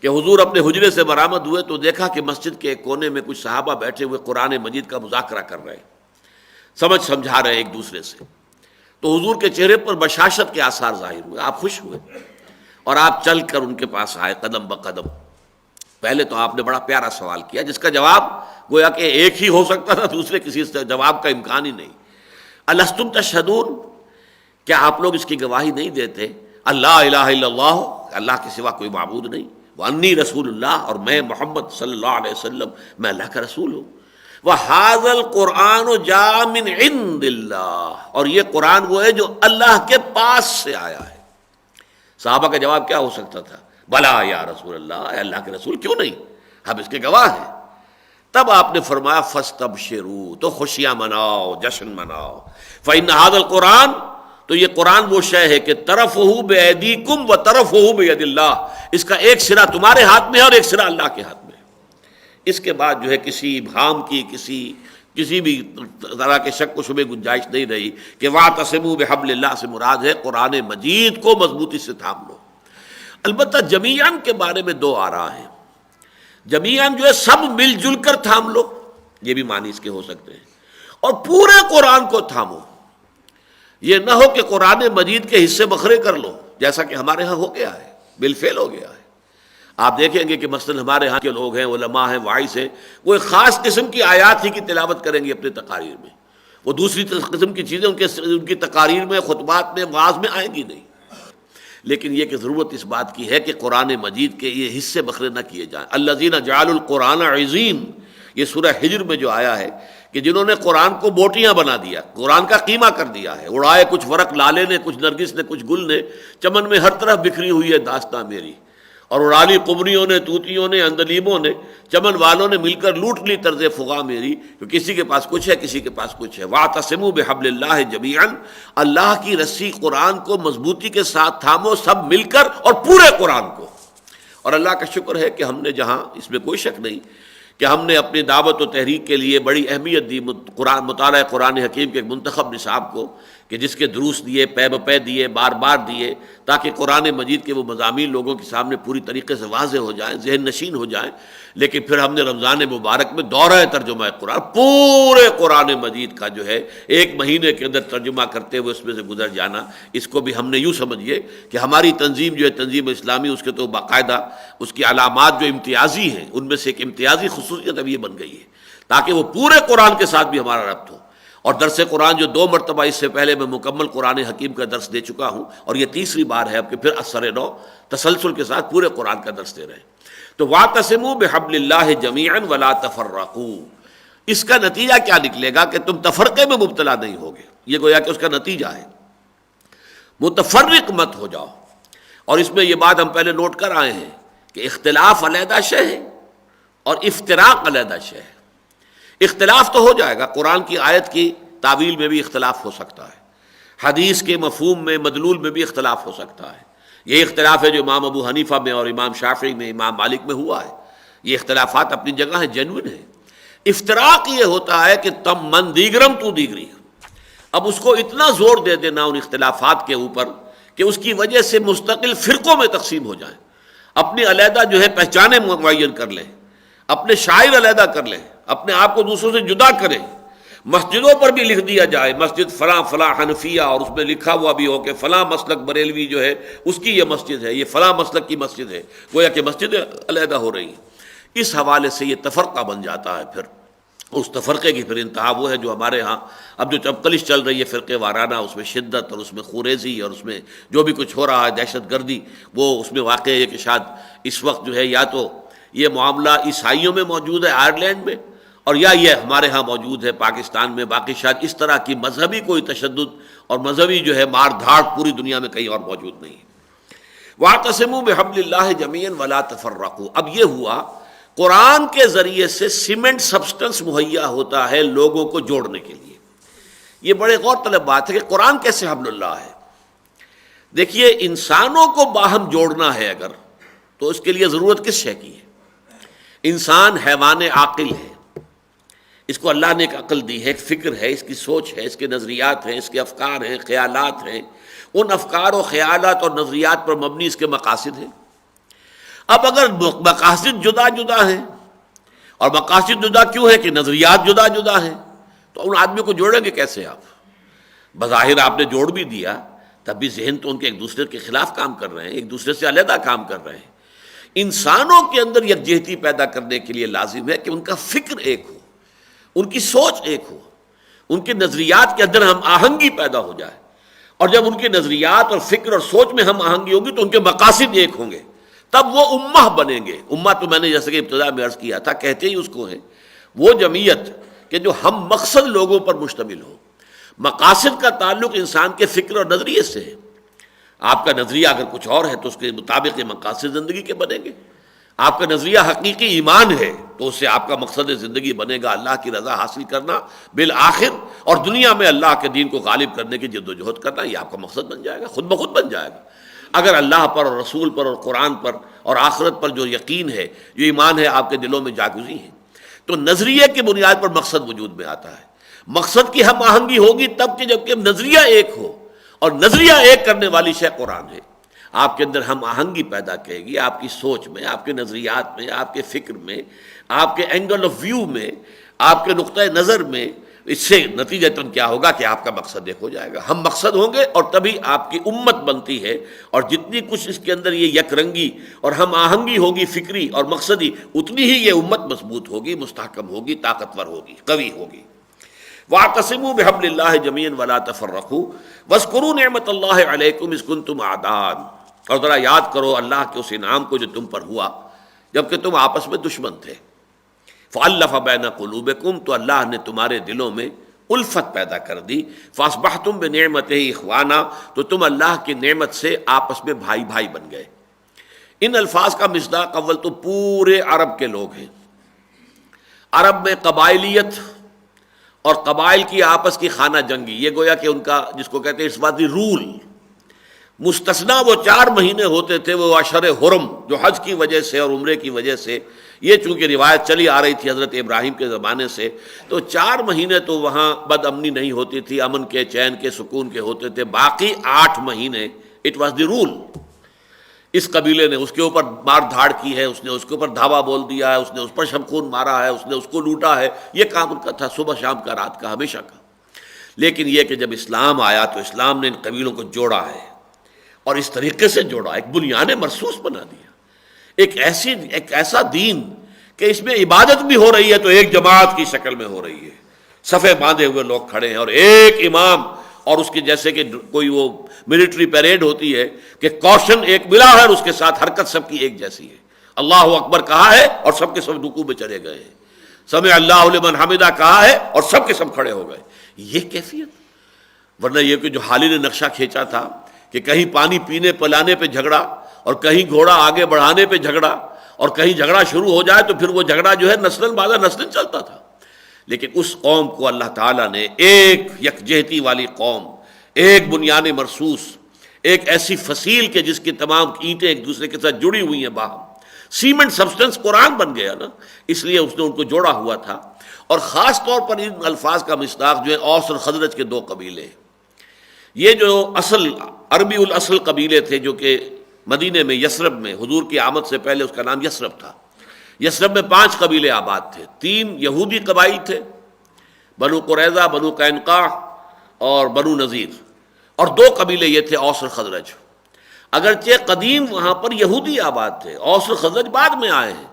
کہ حضور اپنے حجرے سے برآمد ہوئے تو دیکھا کہ مسجد کے ایک کونے میں کچھ صحابہ بیٹھے ہوئے قرآن مجید کا مذاکرہ کر رہے ہیں، سمجھا رہے ایک دوسرے سے۔ تو حضور کے چہرے پر بشاشت کے آثار ظاہر ہوئے، آپ خوش ہوئے اور آپ چل کر ان کے پاس آئے قدم بقدم۔ پہلے تو آپ نے بڑا پیارا سوال کیا جس کا جواب گویا کہ ایک ہی ہو سکتا تھا، دوسرے کسی سے جواب کا امکان ہی نہیں۔ الستم تشہدون، کیا آپ لوگ اس کی گواہی نہیں دیتے اللہ الہ الا اللہ، اللہ کے سوا کوئی معبود نہیں، وانی رسول اللہ، اور میں محمد صلی اللہ علیہ وسلم میں اللہ کا رسول ہوں، وَهَذَا الْقُرْآنُ جَاءَ مِنْ عِنْدِ اللَّهِ، اور یہ قرآن وہ ہے جو اللہ کے پاس سے آیا ہے۔ صحابہ کا جواب کیا ہو سکتا تھا؟ بلا یا رسول اللہ، اے اللہ کے رسول کیوں نہیں، ہم اس کے گواہ ہیں۔ تب آپ نے فرمایا فَاسْتَبْشِرُوا، تو خوشیاں مناؤ، جشن مناؤ، فَإِنَّ هَذَا الْقُرْآنَ، تو یہ قرآن وہ شے ہے کہ طرفہ بِأَيْدِيكُمْ وَطَرفہ بِيَدِ اللَّهِ، اس کا ایک سرا تمہارے ہاتھ میں ہے اور ایک سرا اللہ کے ہاتھ میں ہے۔ اس کے بعد جو ہے کسی ابہام کی، کسی بھی طرح کے شک و شبہ گنجائش نہیں رہی کہ وَاعْتَصِمُوا بِحَبْلِ اللَّهِ سے مراد ہے قرآن مجید کو مضبوطی سے تھام لو۔ البتہ جمیعاً کے بارے میں دو آراء ہیں۔ جمیعاً جو ہے سب مل جل کر تھام لو، یہ بھی معنی اس کے ہو سکتے ہیں، اور پورے قرآن کو تھامو۔ یہ نہ ہو کہ قرآن مجید کے حصے بکھرے کر لو، جیسا کہ ہمارے ہاں ہو گیا ہے، بالفعل ہو گیا ہے۔ آپ دیکھیں گے کہ مثلا ہمارے ہاں کے لوگ ہیں، علماء ہیں، واعظ ہیں، وہ ایک خاص قسم کی آیات ہی کی تلاوت کریں گے اپنے تقاریر میں، وہ دوسری قسم کی چیزیں ان کی تقاریر میں، خطبات میں، وعظ میں آئیں گی نہیں۔ لیکن یہ کہ ضرورت اس بات کی ہے کہ قرآن مجید کے یہ حصے بکھرے نہ کیے جائیں۔ الذین جعلوا القرآن عضین، یہ سورہ ہجر میں جو آیا ہے کہ جنہوں نے قرآن کو بوٹیاں بنا دیا، قرآن کا قیمہ کر دیا ہے، اڑائے کچھ ورق لالے نے، کچھ نرگس نے، کچھ گل نے، چمن میں ہر طرف بکھری ہوئی ہے داستاں میری، اور اڑالی قمریوں نے، طوطیوں نے، اندلیبوں نے، چمن والوں نے مل کر لوٹ لی طرز فغاں میری، کہ کسی کے پاس کچھ ہے، کسی کے پاس کچھ ہے۔ وَاعْتَصِمُوا بِحَبْلِ اللَّهِ جَمِيعًا، اللہ کی رسی قرآن کو مضبوطی کے ساتھ تھامو، سب مل کر، اور پورے قرآن کو۔ اور اللہ کا شکر ہے کہ ہم نے جہاں، اس میں کوئی شک نہیں کہ ہم نے اپنی دعوت و تحریک کے لیے بڑی اہمیت دی مطالعہ قرآن حکیم کے ایک منتخب نصاب کو، کہ جس کے دروس دیے، پے بپے دیے، بار بار دیے، تاکہ قرآن مجید کے وہ مضامین لوگوں کے سامنے پوری طریقے سے واضح ہو جائیں، ذہن نشین ہو جائیں۔ لیکن پھر ہم نے رمضان مبارک میں دورہ ترجمہ قرآن، پورے قرآن مجید کا جو ہے 1 مہینے کے اندر ترجمہ کرتے ہوئے اس میں سے گزر جانا، اس کو بھی ہم نے یوں سمجھیے کہ ہماری تنظیم جو ہے تنظیم اسلامی، اس کے تو باقاعدہ اس کی علامات جو امتیازی ہیں، ان میں سے ایک امتیازی خصوصیت اب یہ بن گئی ہے تاکہ وہ پورے قرآن کے ساتھ بھی ہمارا ربط ہو۔ اور درس قرآن جو 2 مرتبہ اس سے پہلے میں مکمل قرآن حکیم کا درس دے چکا ہوں، اور یہ تیسری بار ہے اب کہ پھر اثر نو تسلسل کے ساتھ پورے قرآن کا درس دے رہے ہیں۔ تو وَاعْتَصِمُوا بِحَبْلِ اللَّهِ جَمِيعًا وَلَا تَفَرَّقُوا، اس کا نتیجہ کیا نکلے گا کہ تم تفرقے میں مبتلا نہیں ہوگے، یہ گویا کہ اس کا نتیجہ ہے۔ متفرق مت ہو جاؤ۔ اور اس میں یہ بات ہم پہلے نوٹ کر آئے ہیں کہ اختلاف علیحدہ شے ہے اور افتراق علیحدہ شے ہے۔ اختلاف تو ہو جائے گا، قرآن کی آیت کی تعویل میں بھی اختلاف ہو سکتا ہے، حدیث کے مفہوم میں، مدلول میں بھی اختلاف ہو سکتا ہے۔ یہ اختلاف ہے جو امام ابو حنیفہ میں اور امام شافعی میں، امام مالک میں ہوا ہے۔ یہ اختلافات اپنی جگہ ہیں، جینوئن ہیں، افتراق یہ ہوتا ہے کہ تم من دیگرم تو دیگری، اب اس کو اتنا زور دے دینا ان اختلافات کے اوپر کہ اس کی وجہ سے مستقل فرقوں میں تقسیم ہو جائیں، اپنی علیحدہ جو ہے پہچانیں معین کر لیں، اپنے شاعر علیحدہ کر لیں، اپنے آپ کو دوسروں سے جدا کریں، مسجدوں پر بھی لکھ دیا جائے مسجد فلاں فلاں حنفیہ، اور اس میں لکھا ہوا بھی ہو کہ فلاں مسلک بریلوی جو ہے اس کی یہ مسجد ہے، یہ فلاں مسلک کی مسجد ہے، گویا کہ مسجد علیحدہ ہو رہی ہے۔ اس حوالے سے یہ تفرقہ بن جاتا ہے، پھر اس تفرقے کی پھر انتہا وہ ہے جو ہمارے ہاں اب جو چپکلش چل رہی ہے فرقے وارانہ، اس میں شدت اور اس میں خوریزی اور اس میں جو بھی کچھ ہو رہا ہے دہشت گردی، وہ اس میں واقع ہے کہ شاید اس وقت جو ہے یا تو یہ معاملہ عیسائیوں میں موجود ہے آئرلینڈ میں، اور یا یہ ہمارے ہاں موجود ہے پاکستان میں، باقی شاید اس طرح کی مذہبی کوئی تشدد اور مذہبی جو ہے مار دھاڑ پوری دنیا میں کہیں اور موجود نہیں ہے۔ وَاعْتَصِمُوا بِحَبْلِ اللَّهِ جَمِيعًا وَلَا تَفَرَّقُوا، اب یہ ہوا قرآن کے ذریعے سے سیمنٹ سبسٹنس مہیا ہوتا ہے لوگوں کو جوڑنے کے لیے۔ یہ بڑے غور طلب بات ہے کہ قرآن کیسے حبل اللہ ہے۔ دیکھیے انسانوں کو باہم جوڑنا ہے اگر، تو اس کے لیے ضرورت کس شے کی ہے؟ انسان حیوان عاقل ہے، اس کو اللہ نے ایک عقل دی ہے، ایک فکر ہے، اس کی سوچ ہے، اس کے نظریات ہیں، اس کے افکار ہیں، خیالات ہیں، ان افکار و خیالات اور نظریات پر مبنی اس کے مقاصد ہیں۔ اب اگر مقاصد جدا جدا ہیں، اور مقاصد جدا کیوں ہے کہ نظریات جدا جدا ہیں، تو ان آدمیوں کو جوڑیں گے کیسے آپ؟ بظاہر آپ نے جوڑ بھی دیا، تب بھی ذہن تو ان کے ایک دوسرے کے خلاف کام کر رہے ہیں، ایک دوسرے سے علیحدہ کام کر رہے ہیں۔ انسانوں کے اندر یکجہتی پیدا کرنے کے لیے لازم ہے کہ ان کا فکر ایک ہو، ان کی سوچ ایک ہو، ان کے نظریات کے اندر ہم آہنگی پیدا ہو جائے، اور جب ان کے نظریات اور فکر اور سوچ میں ہم آہنگی ہوگی تو ان کے مقاصد ایک ہوں گے، تب وہ امہ بنیں گے۔ امہ تو میں نے جیسے کہ ابتدا میں عرض کیا تھا، کہتے ہی اس کو ہے وہ جمعیت کہ جو ہم مقصد لوگوں پر مشتمل ہو۔ مقاصد کا تعلق انسان کے فکر اور نظریے سے ہے۔ آپ کا نظریہ اگر کچھ اور ہے تو اس کے مطابق یہ مقاصد زندگی کے بنیں گے۔ آپ کا نظریہ حقیقی ایمان ہے تو اس سے آپ کا مقصد زندگی بنے گا اللہ کی رضا حاصل کرنا بالآخر، اور دنیا میں اللہ کے دین کو غالب کرنے کی جد و جہد کرنا، یہ آپ کا مقصد بن جائے گا، خود بخود بن جائے گا۔ اگر اللہ پر اور رسول پر اور قرآن پر اور آخرت پر جو یقین ہے، جو ایمان ہے آپ کے دلوں میں جاگزی ہے، تو نظریے کی بنیاد پر مقصد وجود میں آتا ہے۔ مقصد کی ہم آہنگی ہوگی تب کہ جب کہ نظریہ ایک ہو، اور نظریہ ایک کرنے والی شے قرآن ہے۔ آپ کے اندر ہم آہنگی پیدا کرے گی، آپ کی سوچ میں، آپ کے نظریات میں، آپ کے فکر میں، آپ کے اینگل آف ویو میں، آپ کے نقطۂ نظر میں۔ اس سے نتیجتاً کیا ہوگا کہ آپ کا مقصد ایک ہو جائے گا، ہم مقصد ہوں گے، اور تبھی آپ کی امت بنتی ہے۔ اور جتنی کچھ اس کے اندر یہ یک رنگی اور ہم آہنگی ہوگی فکری اور مقصدی، اتنی ہی یہ امت مضبوط ہوگی، مستحکم ہوگی، طاقتور ہوگی، قوی ہوگی۔ وَاعْتَصِمُوا بِحَبْلِ اللَّهِ جَمِيعًا وَلَا تَفَرَّقُوا وَاذْكُرُوا نِعْمَةَ اللَّهِ عَلَيْكُمْ إِذْ كُنتُمْ أَعْدَاءً، اور ذرا یاد کرو اللہ کے اس انعام کو جو تم پر ہوا جبکہ تم آپس میں دشمن تھے۔ فَأَلَّفَ بَيْنَ قُلُوبِكُمْ، تو اللہ نے تمہارے دلوں میں الفت پیدا کر دی۔ فَأَصْبَحْتُمْ بِنِعْمَتِهِ إِخْوَانًا، تو تم اللہ کی نعمت سے آپس میں بھائی بھائی بن گئے۔ ان الفاظ کا مصداق اول تو پورے عرب کے لوگ ہیں۔ عرب میں قبائلیت اور قبائل کی آپس کی خانہ جنگی، یہ گویا کہ ان کا جس کو کہتے ہیں اس بات رول، مستثنا وہ 4 مہینے ہوتے تھے، وہ اشہر حرم جو حج کی وجہ سے اور عمرے کی وجہ سے، یہ چونکہ روایت چلی آ رہی تھی حضرت ابراہیم کے زمانے سے، تو 4 مہینے تو وہاں بد امنی نہیں ہوتی تھی، امن کے، چین کے، سکون کے ہوتے تھے۔ باقی 8 مہینے اٹ واز دی رول۔ اس قبیلے نے اس کے اوپر مار دھاڑ کی ہے، اس نے اس کے اوپر دھاوا بول دیا ہے، اس نے اس پر شمخون مارا ہے، اس نے اس کو لوٹا ہے، یہ کام ان کا تھا، صبح شام کا، رات کا، ہمیشہ کا۔ لیکن یہ کہ جب اسلام آیا تو اسلام نے ان قبیلوں کو جوڑا ہے، اور اس طریقے سے جوڑا، ایک بنیاد مرصوص بنا دیا، ایک ایسا دین کہ اس میں عبادت بھی ہو رہی ہے تو ایک جماعت کی شکل میں ہو رہی ہے، صفے باندھے ہوئے لوگ کھڑے ہیں، اور ایک امام، اور اس کی جیسے کہ کوئی وہ ملٹری پیریڈ ہوتی ہے کہ کوشن ایک ملا ہے اور اس کے ساتھ حرکت سب کی ایک جیسی ہے۔ اللہ اکبر کہا ہے اور سب کے سب رکوع میں چلے گئے ہیں، سمع اللہ لمن حمدہ کہا ہے اور سب کے سب کھڑے ہو گئے۔ یہ کیفیت، ورنہ یہ کہ جو حالی نے نقشہ کھینچا تھا کہ کہیں پانی پینے پلانے پہ جھگڑا، اور کہیں گھوڑا آگے بڑھانے پہ جھگڑا، اور کہیں جھگڑا شروع ہو جائے تو پھر وہ جھگڑا جو ہے نسلاً بعد نسلاً چلتا تھا۔ لیکن اس قوم کو اللہ تعالیٰ نے ایک یکجہتی والی قوم، ایک بنیاد مرصوص، ایک ایسی فصیل کے جس کی تمام اینٹیں ایک دوسرے کے ساتھ جڑی ہوئی ہیں باہم، سیمنٹ سبسٹنس قرآن بن گیا نا، اس لیے اس نے ان کو جوڑا ہوا تھا۔ اور خاص طور پر ان الفاظ کا مصداق جو ہے اوس اور خزرج کے دو قبیلے، یہ جو اصل عربی الاصل قبیلے تھے جو کہ مدینے میں یثرب میں حضور کی آمد سے پہلے اس کا نام یثرب تھا۔ یثرب میں 5 قبیلے آباد تھے، 3 یہودی قبائل تھے، بنو قریظہ، بنو قینقاع اور بنو نذیر، اور 2 قبیلے یہ تھے اوس اور خزرج۔ اگرچہ قدیم وہاں پر یہودی آباد تھے، اوس اور خزرج بعد میں آئے ہیں۔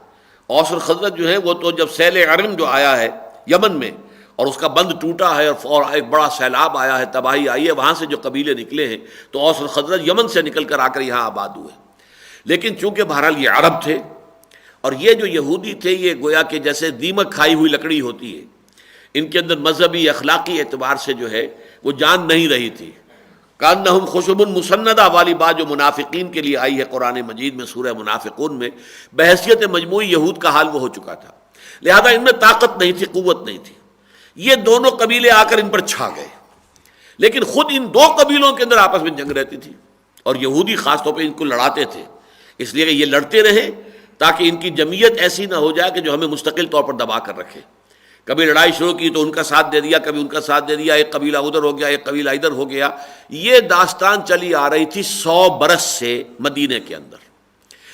اوس اور خزرج جو ہے وہ تو جب سیل عرم جو آیا ہے یمن میں اور اس کا بند ٹوٹا ہے اور ایک بڑا سیلاب آیا ہے، تباہی آئی ہے، وہاں سے جو قبیلے نکلے ہیں تو اوس اور خزرج یمن سے نکل کر آ کر یہاں آباد ہوئے۔ لیکن چونکہ بہرحال یہ عرب تھے، اور یہ جو یہودی تھے یہ گویا کہ جیسے دیمک کھائی ہوئی لکڑی ہوتی ہے، ان کے اندر مذہبی اخلاقی اعتبار سے جو ہے وہ جان نہیں رہی تھی۔ کانہم خشب مسندہ والی بات جو منافقین کے لیے آئی ہے قرآن مجید میں سورہ منافقون میں، بحیثیت مجموعی یہود کا حال وہ ہو چکا تھا، لہذا ان میں طاقت نہیں تھی، قوت نہیں تھی۔ یہ دونوں قبیلے آ کر ان پر چھا گئے، لیکن خود ان 2 قبیلوں کے اندر آپس میں جنگ رہتی تھی، اور یہودی خاص طور پہ ان کو لڑاتے تھے، اس لیے کہ یہ لڑتے رہے تاکہ ان کی جمعیت ایسی نہ ہو جائے کہ جو ہمیں مستقل طور پر دبا کر رکھے۔ کبھی لڑائی شروع کی تو ان کا ساتھ دے دیا، کبھی ان کا ساتھ دے دیا، ایک قبیلہ ادھر ہو گیا، ایک قبیلہ ادھر ہو گیا۔ یہ داستان چلی آ رہی تھی 100 برس سے مدینے کے اندر،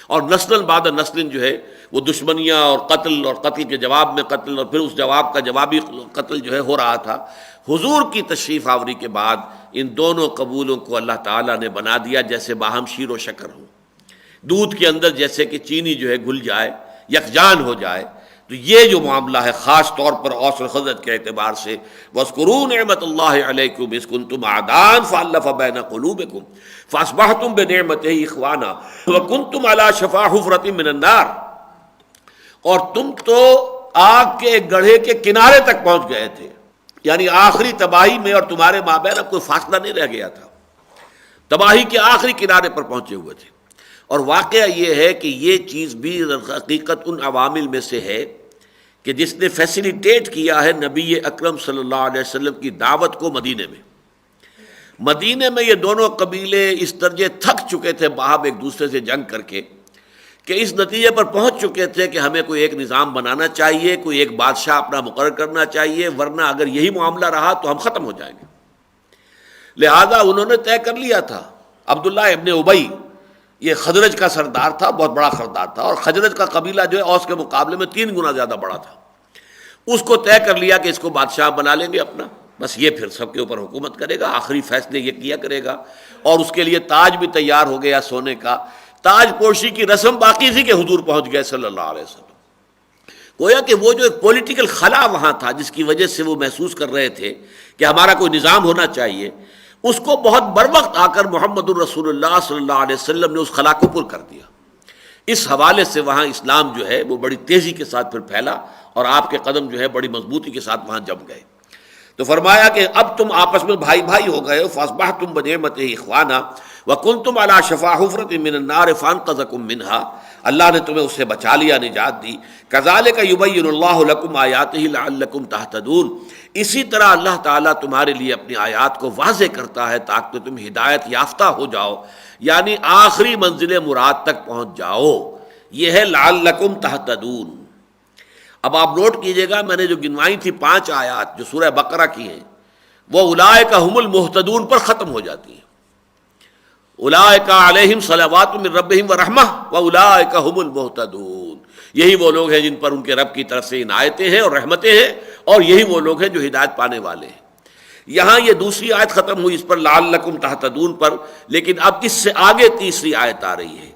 اور نسل بعد نسل جو ہے وہ دشمنیاں اور قتل کے جواب میں قتل، اور پھر اس جواب کا جوابی قتل جو ہے ہو رہا تھا۔ حضور کی تشریف آوری کے بعد ان دونوں قبیلوں کو اللہ تعالیٰ نے بنا دیا جیسے باہم شیر و شکر ہو، دودھ کے اندر جیسے کہ چینی جو ہے گھل جائے، یکجان ہو جائے۔ تو یہ جو معاملہ ہے خاص طور پر اوس اور خزرج کے اعتبار سے، وَاذْكُرُوا نِعْمَةَ اللَّهِ عَلَيْكُمْ إِذْ كُنْتُمْ أَعْدَاءً فَأَلَّفَ بَيْنَ قُلُوبِكُمْ فَأَصْبَحْتُمْ بِنِعْمَتِهِ إِخْوَانًا وَكُنْتُمْ عَلَى شَفَا حُفْرَةٍ مِّنَ النَّارِ، اور تم تو آگ کے ایک گڑھے کے کنارے تک پہنچ گئے تھے، یعنی آخری تباہی میں، اور تمہارے مابین اب کوئی فاصلہ نہیں رہ گیا تھا، تباہی کے آخری کنارے پر پہنچے ہوئے تھے۔ اور واقعہ یہ ہے کہ یہ چیز بھی حقیقت ان عوامل میں سے ہے کہ جس نے فیسیلیٹیٹ کیا ہے نبی اکرم صلی اللہ علیہ وسلم کی دعوت کو مدینے میں یہ دونوں قبیلے اس درجے تھک چکے تھے باہم ایک دوسرے سے جنگ کر کے کہ اس نتیجے پر پہنچ چکے تھے کہ ہمیں کوئی ایک نظام بنانا چاہیے، کوئی ایک بادشاہ اپنا مقرر کرنا چاہیے، ورنہ اگر یہی معاملہ رہا تو ہم ختم ہو جائیں گے۔ لہذا انہوں نے طے کر لیا تھا۔ عبداللہ ابن ابی یہ خزرج کا سردار تھا، بہت بڑا سردار تھا، اور خزرج کا قبیلہ جو ہے اوس کے مقابلے میں 3 گنا زیادہ بڑا تھا۔ اس کو طے کر لیا کہ اس کو بادشاہ بنا لیں گے اپنا، بس یہ پھر سب کے اوپر حکومت کرے گا، آخری فیصلے یہ کیا کرے گا۔ اور اس کے لیے تاج بھی تیار ہو گیا سونے کا، تاج پوشی کی رسم باقی تھی کہ حضور پہنچ گئے صلی اللہ علیہ وسلم۔ گویا کہ وہ جو ایک پولیٹیکل خلا وہاں تھا جس کی وجہ سے وہ محسوس کر رہے تھے کہ ہمارا کوئی نظام ہونا چاہیے، اس کو بہت بروقت آ کر محمد الرسول اللہ صلی اللہ علیہ وسلم نے اس خلا کو پر کر دیا۔ اس حوالے سے وہاں اسلام جو ہے وہ بڑی تیزی کے ساتھ پھر پھیلا، اور آپ کے قدم جو ہے بڑی مضبوطی کے ساتھ وہاں جم گئے۔ تو فرمایا کہ اب تم آپس میں بھائی بھائی ہو گئے ہو، فَأَصْبَحْتُمْ بِنِعْمَتِهِ إِخْوَانًا وَكُنْتُمْ عَلَى شَفَا حُفْرَةٍ مِّنَ النَّارِ فَأَنْقَذَكُم مِّنْهَا، اللہ نے تمہیں اس سے بچا لیا، نجات دی۔ كَذَلِكَ يُبَيِّنُ اللَّهُ لَكُمْ آيَاتِهِ لَعَلَّكُمْ تَهْتَدُونَ، اسی طرح اللہ تعالیٰ تمہارے لیے اپنی آیات کو واضح کرتا ہے تاکہ تم ہدایت یافتہ ہو جاؤ، یعنی آخری منزل مراد تک پہنچ جاؤ۔ یہ ہے لَعَلَّكُمْ تَهْتَدُونَ۔ اب آپ نوٹ کیجئے گا، میں نے جو گنوائی تھی 5 آیات جو سورہ بقرہ کی ہیں، وہ اولئک ھم المہتدون پر ختم ہو جاتی ہیں۔ اولئک علیہم صلوات من ربہم ورحمہ واولئک ھم المہتدون، یہی وہ لوگ ہیں جن پر ان کے رب کی طرف سے عنایتیں ہیں اور رحمتیں ہیں، اور یہی وہ لوگ ہیں جو ہدایت پانے والے ہیں۔ یہاں یہ دوسری آیت ختم ہوئی اس پر لعلکم تہتدون پر، لیکن اب اس سے آگے تیسری آیت آ رہی ہے۔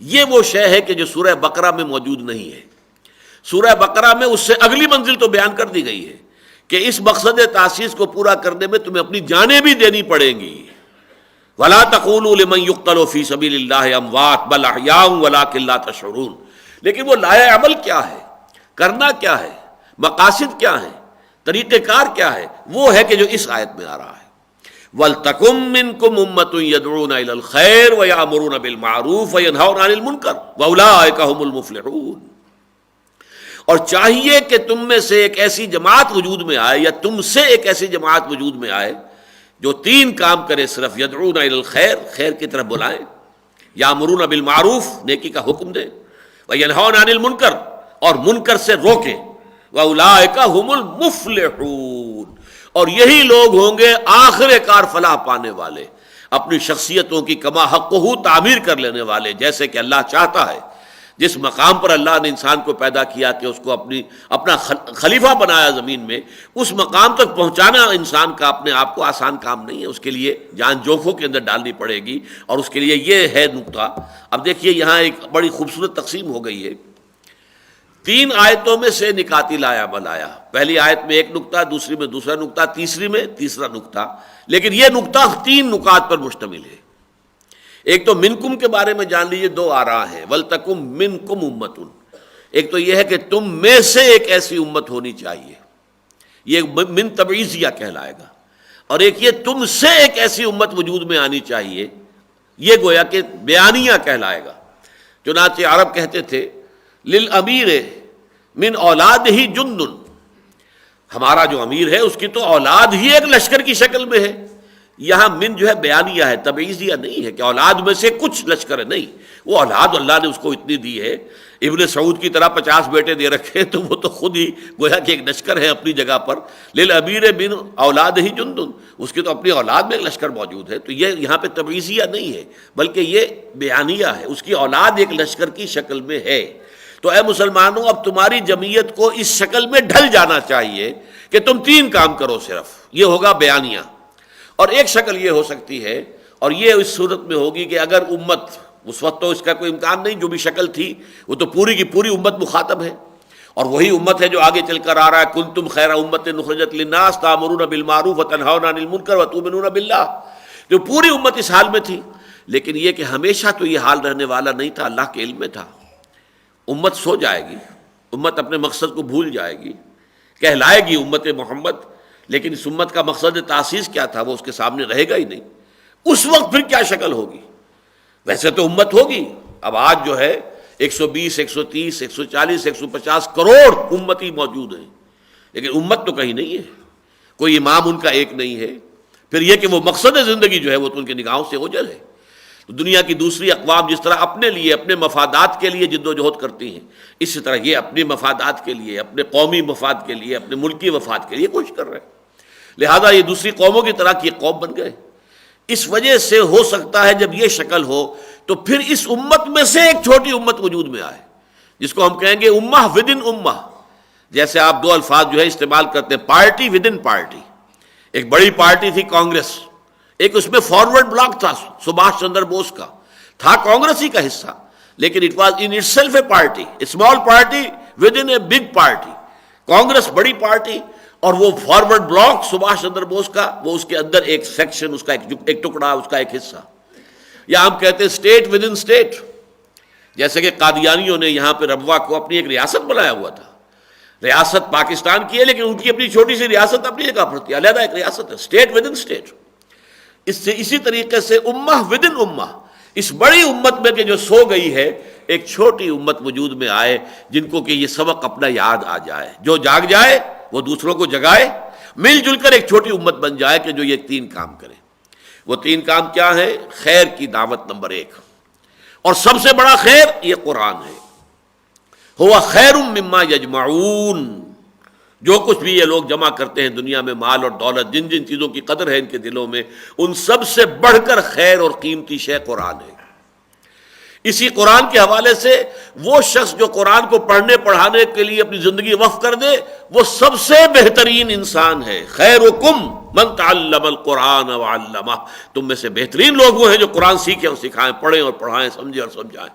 یہ وہ شے ہے کہ جو سورہ بقرہ میں موجود نہیں ہے۔ سورہ بقرہ میں اس سے اگلی منزل تو بیان کر دی گئی ہے کہ اس مقصد تاسیس کو پورا کرنے میں تمہیں اپنی جانیں بھی دینی پڑیں گی۔ وَلَا تَقُولُوا لِمَن يُقْتَلُ فِي سَبِيلِ اللَّهِ أَمْوَاتٌ بَلْ أَحْيَاءٌ وَلَٰكِن لَّا تَشْعُرُونَ، لیکن وہ لائے عمل کیا ہے، کرنا کیا ہے، مقاصد کیا ہیں، طریقہ کار کیا ہے، وہ ہے کہ جو اس آیت میں آ رہا ہے۔ وَلْتَكُن مِّنكُمْ أُمَّةٌ يَدْعُونَ إِلَى الْخَيْرِ وَيَأْمُرُونَ بِالْمَعْرُوفِ وَيَنْهَوْنَ عَنِ الْمُنكَرِ وَأُولَٰئِكَ هُمُ الْمُفْلِحُونَ، اور چاہیے کہ تم میں سے ایک ایسی جماعت وجود میں آئے، یا تم سے ایک ایسی جماعت وجود میں آئے جو 3 کام کرے صرف، یدعون الی الخیر، خیر کی طرف بلائیں، یامرون بالمعروف، نیکی کا حکم دے، وَيَنْهَوْنَ عَنِ الْمُنْكَرِ، اور منکر سے روکیں، وَأُولَٰئِكَ هُمُ الْمُفْلِحُونَ، اور یہی لوگ ہوں گے آخر کار فلاح پانے والے، اپنی شخصیتوں کی کما حقہ تعمیر کر لینے والے، جیسے کہ اللہ چاہتا ہے۔ جس مقام پر اللہ نے انسان کو پیدا کیا کہ اس کو اپنا خلیفہ بنایا زمین میں، اس مقام تک پہنچانا انسان کا اپنے آپ کو آسان کام نہیں ہے، اس کے لیے جان جوکھوں کے اندر ڈالنی پڑے گی، اور اس کے لیے یہ ہے نقطہ۔ اب دیکھیے یہاں ایک بڑی خوبصورت تقسیم ہو گئی ہے، 3 آیتوں میں سے نکاتی لایا بلایا، پہلی آیت میں ایک نقطہ، دوسری میں دوسرا نقطہ، تیسری میں تیسرا نقطہ، لیکن یہ نقطہ 3 نکات پر مشتمل ہے۔ ایک تو منکم کے بارے میں جان لیجیے 2 آراء ہیں، وَلْتَكُمْ مِنْكُمْ أُمَّةٌ، ایک تو یہ ہے کہ تم میں سے ایک ایسی امت ہونی چاہیے، یہ من تبعیضیہ کہلائے گا، اور ایک یہ تم سے ایک ایسی امت وجود میں آنی چاہیے، یہ گویا کہ بیانیہ کہلائے گا۔ چنانچہ عرب کہتے تھے للامیر من اولادہ جند، ہمارا جو امیر ہے اس کی تو اولاد ہی ایک لشکر کی شکل میں ہے۔ یہاں من جو ہے بیانیہ ہے، تبعیضیہ نہیں ہے کہ اولاد میں سے کچھ لشکر ہے، نہیں، وہ اولاد اللہ نے اس کو اتنی دی ہے، ابن سعود کی طرح 50 بیٹے دے رکھے ہیں، تو وہ تو خود ہی گویا کہ ایک لشکر ہے اپنی جگہ پر۔ للامیر من اولادہ جند، اس کی تو اپنی اولاد میں ایک لشکر موجود ہے، تو یہ یہاں پہ تبعیضیہ نہیں ہے بلکہ یہ بیانیہ ہے، اس کی اولاد ایک لشکر کی شکل میں ہے۔ تو اے مسلمانوں، اب تمہاری جمعیت کو اس شکل میں ڈھل جانا چاہیے کہ تم 3 کام کرو صرف، یہ ہوگا بیانیہ۔ اور ایک شکل یہ ہو سکتی ہے، اور یہ اس صورت میں ہوگی کہ اگر امت، اس وقت تو اس کا کوئی امکان نہیں، جو بھی شکل تھی وہ تو پوری کی پوری امت مخاطب ہے، اور وہی امت ہے جو آگے چل کر آ رہا ہے کنتم خیر امت اخرجت للناس تأمرون بالمعروف وتنہون عن المنکر وتؤمنون باللہ، جو پوری امت اس حال میں تھی۔ لیکن یہ کہ ہمیشہ تو یہ حال رہنے والا نہیں تھا، اللہ کے علم میں تھا۔ امت سو جائے گی، امت اپنے مقصد کو بھول جائے گی، کہلائے گی امت محمد، لیکن اس امت کا مقصد تاسیس کیا تھا وہ اس کے سامنے رہے گا ہی نہیں۔ اس وقت پھر کیا شکل ہوگی؟ ویسے تو امت ہوگی، اب آج جو ہے 120 130 140 150 کروڑ امتی موجود ہیں، لیکن امت تو کہیں نہیں ہے، کوئی امام ان کا ایک نہیں ہے۔ پھر یہ کہ وہ مقصد زندگی جو ہے وہ تو ان کے نگاہوں سے اوجھل ہے۔ تو دنیا کی دوسری اقوام جس طرح اپنے لیے، اپنے مفادات کے لیے جد و جہد کرتی ہیں، اسی طرح یہ اپنے مفادات کے لیے، اپنے قومی مفاد کے لیے، اپنے ملکی مفاد کے لیے کوشش کر رہے ہیں، لہذا یہ دوسری قوموں کی طرح کی قوم بن گئے۔ اس وجہ سے ہو سکتا ہے جب یہ شکل ہو تو پھر اس امت میں سے ایک چھوٹی امت وجود میں آئے، جس کو ہم کہیں گے امہ ود ان امہ۔ جیسے آپ 2 الفاظ جو ہے استعمال کرتے ہیں، پارٹی ود ان پارٹی۔ ایک بڑی پارٹی تھی کانگریس، ایک اس میں فارورڈ بلاک تھا سبھاش چندر بوس کا، تھا کانگریس ہی کا حصہ، لیکن it was in it self a party, small party with in a big party. Congress بڑی پارٹی، اور وہ فارورڈ بلاک سبھاش چندر بوس کا، وہ اس کے اندر ایک سیکشن، اس کا ایک ٹکڑا، اس کا ایک حصہ۔ یا ہم کہتے ہیں اسٹیٹ ود ان اسٹیٹ، جیسے کہ قادیانیوں نے یہاں پہ ربوہ کو اپنی ایک ریاست بنایا ہوا تھا، ریاست پاکستان کی ہے لیکن ان کی اپنی چھوٹی سی ریاست اپنی جگہ پر تھی، علیحدہ ایک ریاست ہے، اسٹیٹ ود ان اسٹیٹ۔ اسی طریقے سے امہ ود ان امہ، اس بڑی امت میں کہ جو سو گئی ہے، ایک چھوٹی امت وجود میں آئے جن کو کہ یہ سبق اپنا یاد آ جائے، جو جاگ جائے وہ دوسروں کو جگائے، مل جل کر ایک چھوٹی امت بن جائے کہ جو یہ 3 کام کرے۔ وہ 3 کام کیا ہے؟ خیر کی دعوت نمبر 1، اور سب سے بڑا خیر یہ قرآن ہے۔ ہوا خیر مما یجمعون، جو کچھ بھی یہ لوگ جمع کرتے ہیں دنیا میں، مال اور دولت، جن جن چیزوں کی قدر ہے ان کے دلوں میں، ان سب سے بڑھ کر خیر اور قیمتی شے قرآن ہے۔ اسی قرآن کے حوالے سے وہ شخص جو قرآن کو پڑھنے پڑھانے کے لیے اپنی زندگی وقف کر دے، وہ سب سے بہترین انسان ہے۔ خیرکم من تعلم القرآن وعلمہ، تم میں سے بہترین لوگ وہ ہیں جو قرآن سیکھیں اور سکھائیں، پڑھیں اور پڑھائیں، سمجھیں اور سمجھائیں۔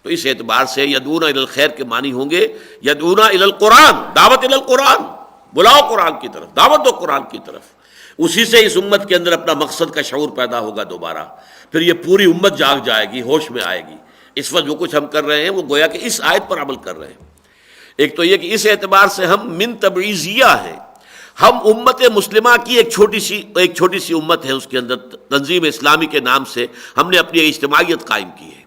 تو اس اعتبار سے یدعون الی الخیر کے معنی ہوں گے یدعون الی القرآن، دعوت الی القرآن، بلاؤ قرآن کی طرف، دعوت دو قرآن کی طرف۔ اسی سے اس امت کے اندر اپنا مقصد کا شعور پیدا ہوگا دوبارہ، پھر یہ پوری امت جاگ جائے گی، ہوش میں آئے گی۔ اس وقت جو کچھ ہم کر رہے ہیں وہ گویا کہ اس آیت پر عمل کر رہے ہیں۔ ایک تو یہ کہ اس اعتبار سے ہم من تبعیضیہ ہیں، ہم امت مسلمہ کی ایک چھوٹی سی امت ہے، اس کے اندر تنظیم اسلامی کے نام سے ہم نے اپنی اجتماعیت قائم کی ہے۔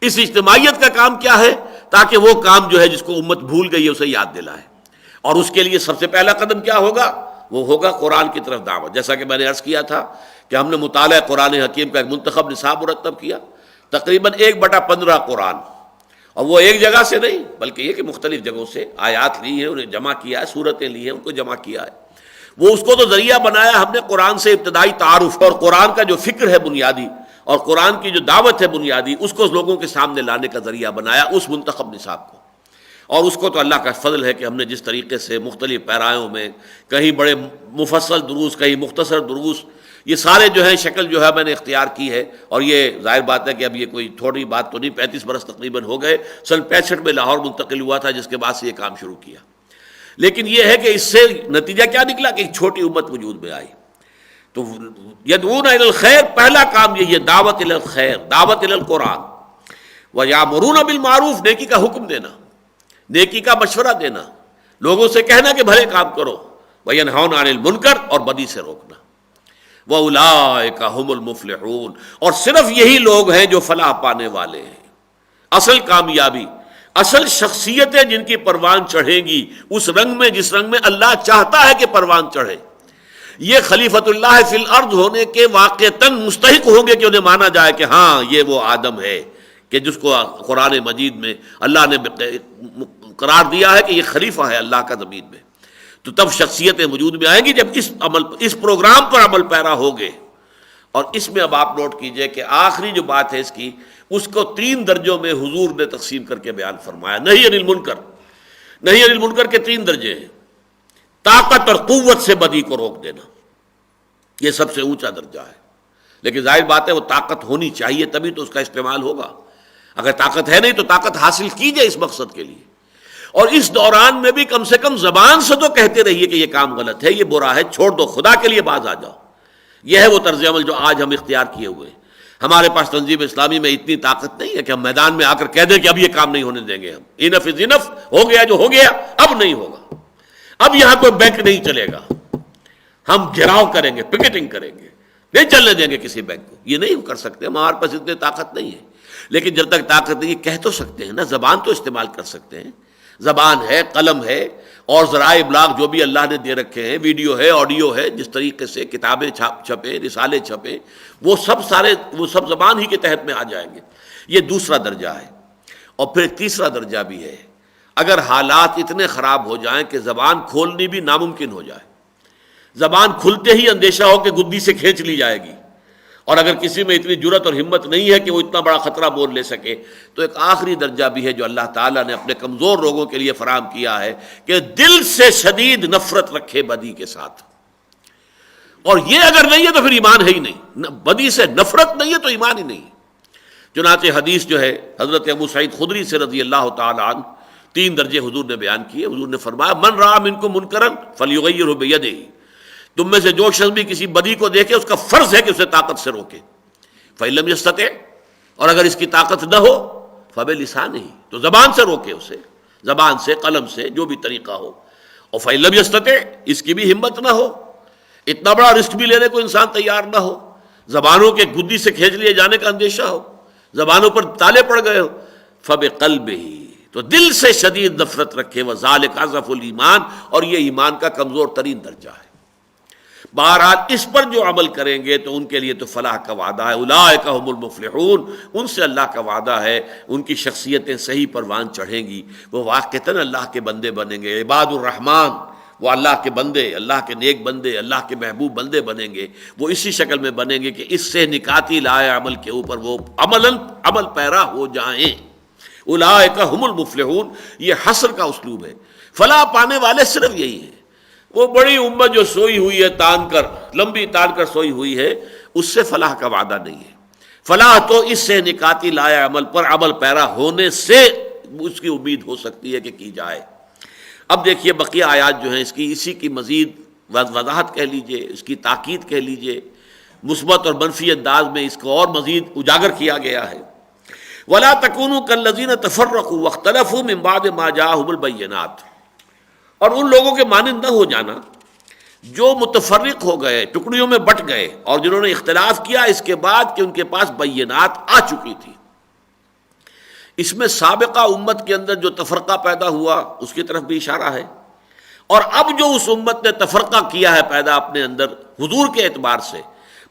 اس اجتماعیت کا کام کیا ہے؟ تاکہ وہ کام جو ہے جس کو امت بھول گئی ہے اسے یاد دلائے، اور اس کے لیے سب سے پہلا قدم کیا ہوگا؟ وہ ہوگا قرآن کی طرف دعوت۔ جیسا کہ میں نے عرض کیا تھا کہ ہم نے مطالعہ قرآن حکیم کا ایک منتخب نصاب مرتب کیا، تقریباً 1/15 قرآن، اور وہ ایک جگہ سے نہیں بلکہ یہ کہ مختلف جگہوں سے آیات لی ہیں، انہیں جمع کیا ہے، صورتیں لی ہیں، ان کو جمع کیا ہے. وہ اس کو تو ذریعہ بنایا ہم نے قرآن سے ابتدائی تعارف اور قرآن کا جو فکر ہے بنیادی اور قرآن کی جو دعوت ہے بنیادی، اس کو لوگوں کے سامنے لانے کا ذریعہ بنایا اس منتخب نصاب کو. اور اس کو تو اللہ کا فضل ہے کہ ہم نے جس طریقے سے مختلف پیرایوں میں کہیں بڑے مفصل دروس، کہیں مختصر دروس، یہ سارے جو ہے شکل جو ہے میں نے اختیار کی ہے. اور یہ ظاہر بات ہے کہ اب یہ کوئی تھوڑی بات تو نہیں، 35 برس تقریباً ہو گئے. سن 65 میں لاہور منتقل ہوا تھا، جس کے بعد سے یہ کام شروع کیا. لیکن یہ ہے کہ اس سے نتیجہ کیا نکلا کہ ایک چھوٹی امت وجود میں آئی. تو یدعون الی الخیر، پہلا کام یہ دعوت الی الخیر، دعوت الی القرآن. ویامرون بالمعروف، نیکی کا حکم دینا، نیکی کا مشورہ دینا، لوگوں سے کہنا کہ بھلے کام کرو. وینہون عن المنکر، اور بدی سے روکنا. وَأُولَٰئِكَ هُمُ الْمُفْلِحُونَ، اور صرف یہی لوگ ہیں جو فلاح پانے والے ہیں. اصل کامیابی، اصل شخصیتیں جن کی پروان چڑھیں گی اس رنگ میں جس رنگ میں اللہ چاہتا ہے کہ پروان چڑھے، یہ خلیفۃ اللہ فی الارض ہونے کے واقعتاً مستحق ہوں گے کہ انہیں مانا جائے کہ ہاں یہ وہ آدم ہے کہ جس کو قرآن مجید میں اللہ نے قرار دیا ہے کہ یہ خلیفہ ہے اللہ کا زمین میں. تو تب شخصیتیں وجود میں آئیں گی جب اس پروگرام پر عمل پیرا ہوگے. اور اس میں اب آپ نوٹ کیجئے کہ آخری جو بات ہے اس کو 3 درجوں میں حضور نے تقسیم کر کے بیان فرمایا. نہی عن المنکر، نہی عن المنکر کے 3 درجے ہیں. طاقت اور قوت سے بدی کو روک دینا، یہ سب سے اونچا درجہ ہے. لیکن ظاہر بات ہے وہ طاقت ہونی چاہیے تبھی تو اس کا استعمال ہوگا. اگر طاقت ہے نہیں تو طاقت حاصل کیجئے اس مقصد کے لیے. اور اس دوران میں بھی کم سے کم زبان سے تو کہتے رہیے کہ یہ کام غلط ہے، یہ برا ہے، چھوڑ دو، خدا کے لیے باز آ جاؤ. یہ ہے وہ طرز عمل جو آج ہم اختیار کیے ہوئے ہیں. ہمارے پاس تنظیم اسلامی میں اتنی طاقت نہیں ہے کہ ہم میدان میں آ کر کہہ دیں کہ اب یہ کام نہیں ہونے دیں گے. ہم انف از انف، ہو گیا جو ہو گیا، اب نہیں ہوگا. اب یہاں کوئی بینک نہیں چلے گا، ہم گھیراؤ کریں گے، پکیٹنگ کریں گے، نہیں چلنے دیں گے کسی بینک کو. یہ نہیں کر سکتے، ہمارے پاس اتنی طاقت نہیں ہے. لیکن جب تک طاقت نہیں، کہہ تو سکتے ہیں نا، زبان تو استعمال کر سکتے ہیں. زبان ہے، قلم ہے، اور ذرائع ابلاغ جو بھی اللہ نے دے رکھے ہیں، ویڈیو ہے، آڈیو ہے، جس طریقے سے کتابیں چھپیں، رسالے چھپیں، وہ سب زبان ہی کے تحت میں آ جائیں گے. یہ دوسرا درجہ ہے. اور پھر تیسرا درجہ بھی ہے. اگر حالات اتنے خراب ہو جائیں کہ زبان کھولنی بھی ناممکن ہو جائے، زبان کھلتے ہی اندیشہ ہو کہ گدی سے کھینچ لی جائے گی، اور اگر کسی میں اتنی جرت اور ہمت نہیں ہے کہ وہ اتنا بڑا خطرہ مول لے سکے، تو ایک آخری درجہ بھی ہے جو اللہ تعالیٰ نے اپنے کمزور لوگوں کے لیے فراہم کیا ہے کہ دل سے شدید نفرت رکھے بدی کے ساتھ. اور یہ اگر نہیں ہے تو پھر ایمان ہے ہی نہیں. بدی سے نفرت نہیں ہے تو ایمان ہی نہیں. چنانچہ حدیث جو ہے حضرت ابو سعید خدری سے رضی اللہ تعالیٰ عنہ 3 درجے حضور نے بیان کیے. حضور نے فرمایا من رأى منکم منکرا فلیغیرہ بیدہ، تم میں سے جو شخص بھی کسی بدی کو دیکھے اس کا فرض ہے کہ اسے طاقت سے روکے. فإن لم يستطع، اور اگر اس کی طاقت نہ ہو فبلسانہ، تو زبان سے روکے اسے، زبان سے، قلم سے، جو بھی طریقہ ہو. اور فإن لم يستطع، اس کی بھی ہمت نہ ہو، اتنا بڑا رسک بھی لینے کو انسان تیار نہ ہو، زبانوں کے گدی سے کھینچ لیے جانے کا اندیشہ ہو، زبانوں پر تالے پڑ گئے ہو، فبقلبہ، تو دل سے شدید نفرت رکھے. وذالک اضعف الایمان، اور یہ ایمان کا کمزور ترین درجہ ہے. بہرحال اس پر جو عمل کریں گے تو ان کے لیے تو فلاح کا وعدہ ہے. اولئک هم المفلحون، ان سے اللہ کا وعدہ ہے، ان کی شخصیتیں صحیح پروان چڑھیں گی، وہ واقعتاً اللہ کے بندے بنیں گے. عباد الرحمن، وہ اللہ کے بندے، اللہ کے نیک بندے، اللہ کے محبوب بندے بنیں گے. وہ اسی شکل میں بنیں گے کہ اس سے نکاتی لائے عمل کے اوپر وہ عمل پیرا ہو جائیں. اولئک هم المفلحون، یہ حصر کا اسلوب ہے. فلاح پانے والے صرف یہی ہیں. وہ بڑی امت جو سوئی ہوئی ہے تان کر، لمبی تان کر سوئی ہوئی ہے، اس سے فلاح کا وعدہ نہیں ہے. فلاح تو اس سے نکاتی لائے عمل پر عمل پیرا ہونے سے اس کی امید ہو سکتی ہے کہ کی جائے. اب دیکھیے بقیہ آیات جو ہیں اسی کی مزید وضاحت کہہ لیجئے، اس کی تاکید کہہ لیجئے، مثبت اور منفی انداز میں اس کو اور مزید اجاگر کیا گیا ہے. وَلَا تَكُونُوا كَالَّذِينَ تَفَرَّقُوا وَاخْتَلَفُوا مِن بَعْدِ مَا جَاءَهُمُ الْبَيِّنَاتُ، اور ان لوگوں کے مانند نہ ہو جانا جو متفرق ہو گئے، ٹکڑیوں میں بٹ گئے، اور جنہوں نے اختلاف کیا اس کے بعد کہ ان کے پاس بینات آ چکی تھی. اس میں سابقہ امت کے اندر جو تفرقہ پیدا ہوا اس کی طرف بھی اشارہ ہے، اور اب جو اس امت نے تفرقہ کیا ہے پیدا اپنے اندر حضور کے اعتبار سے،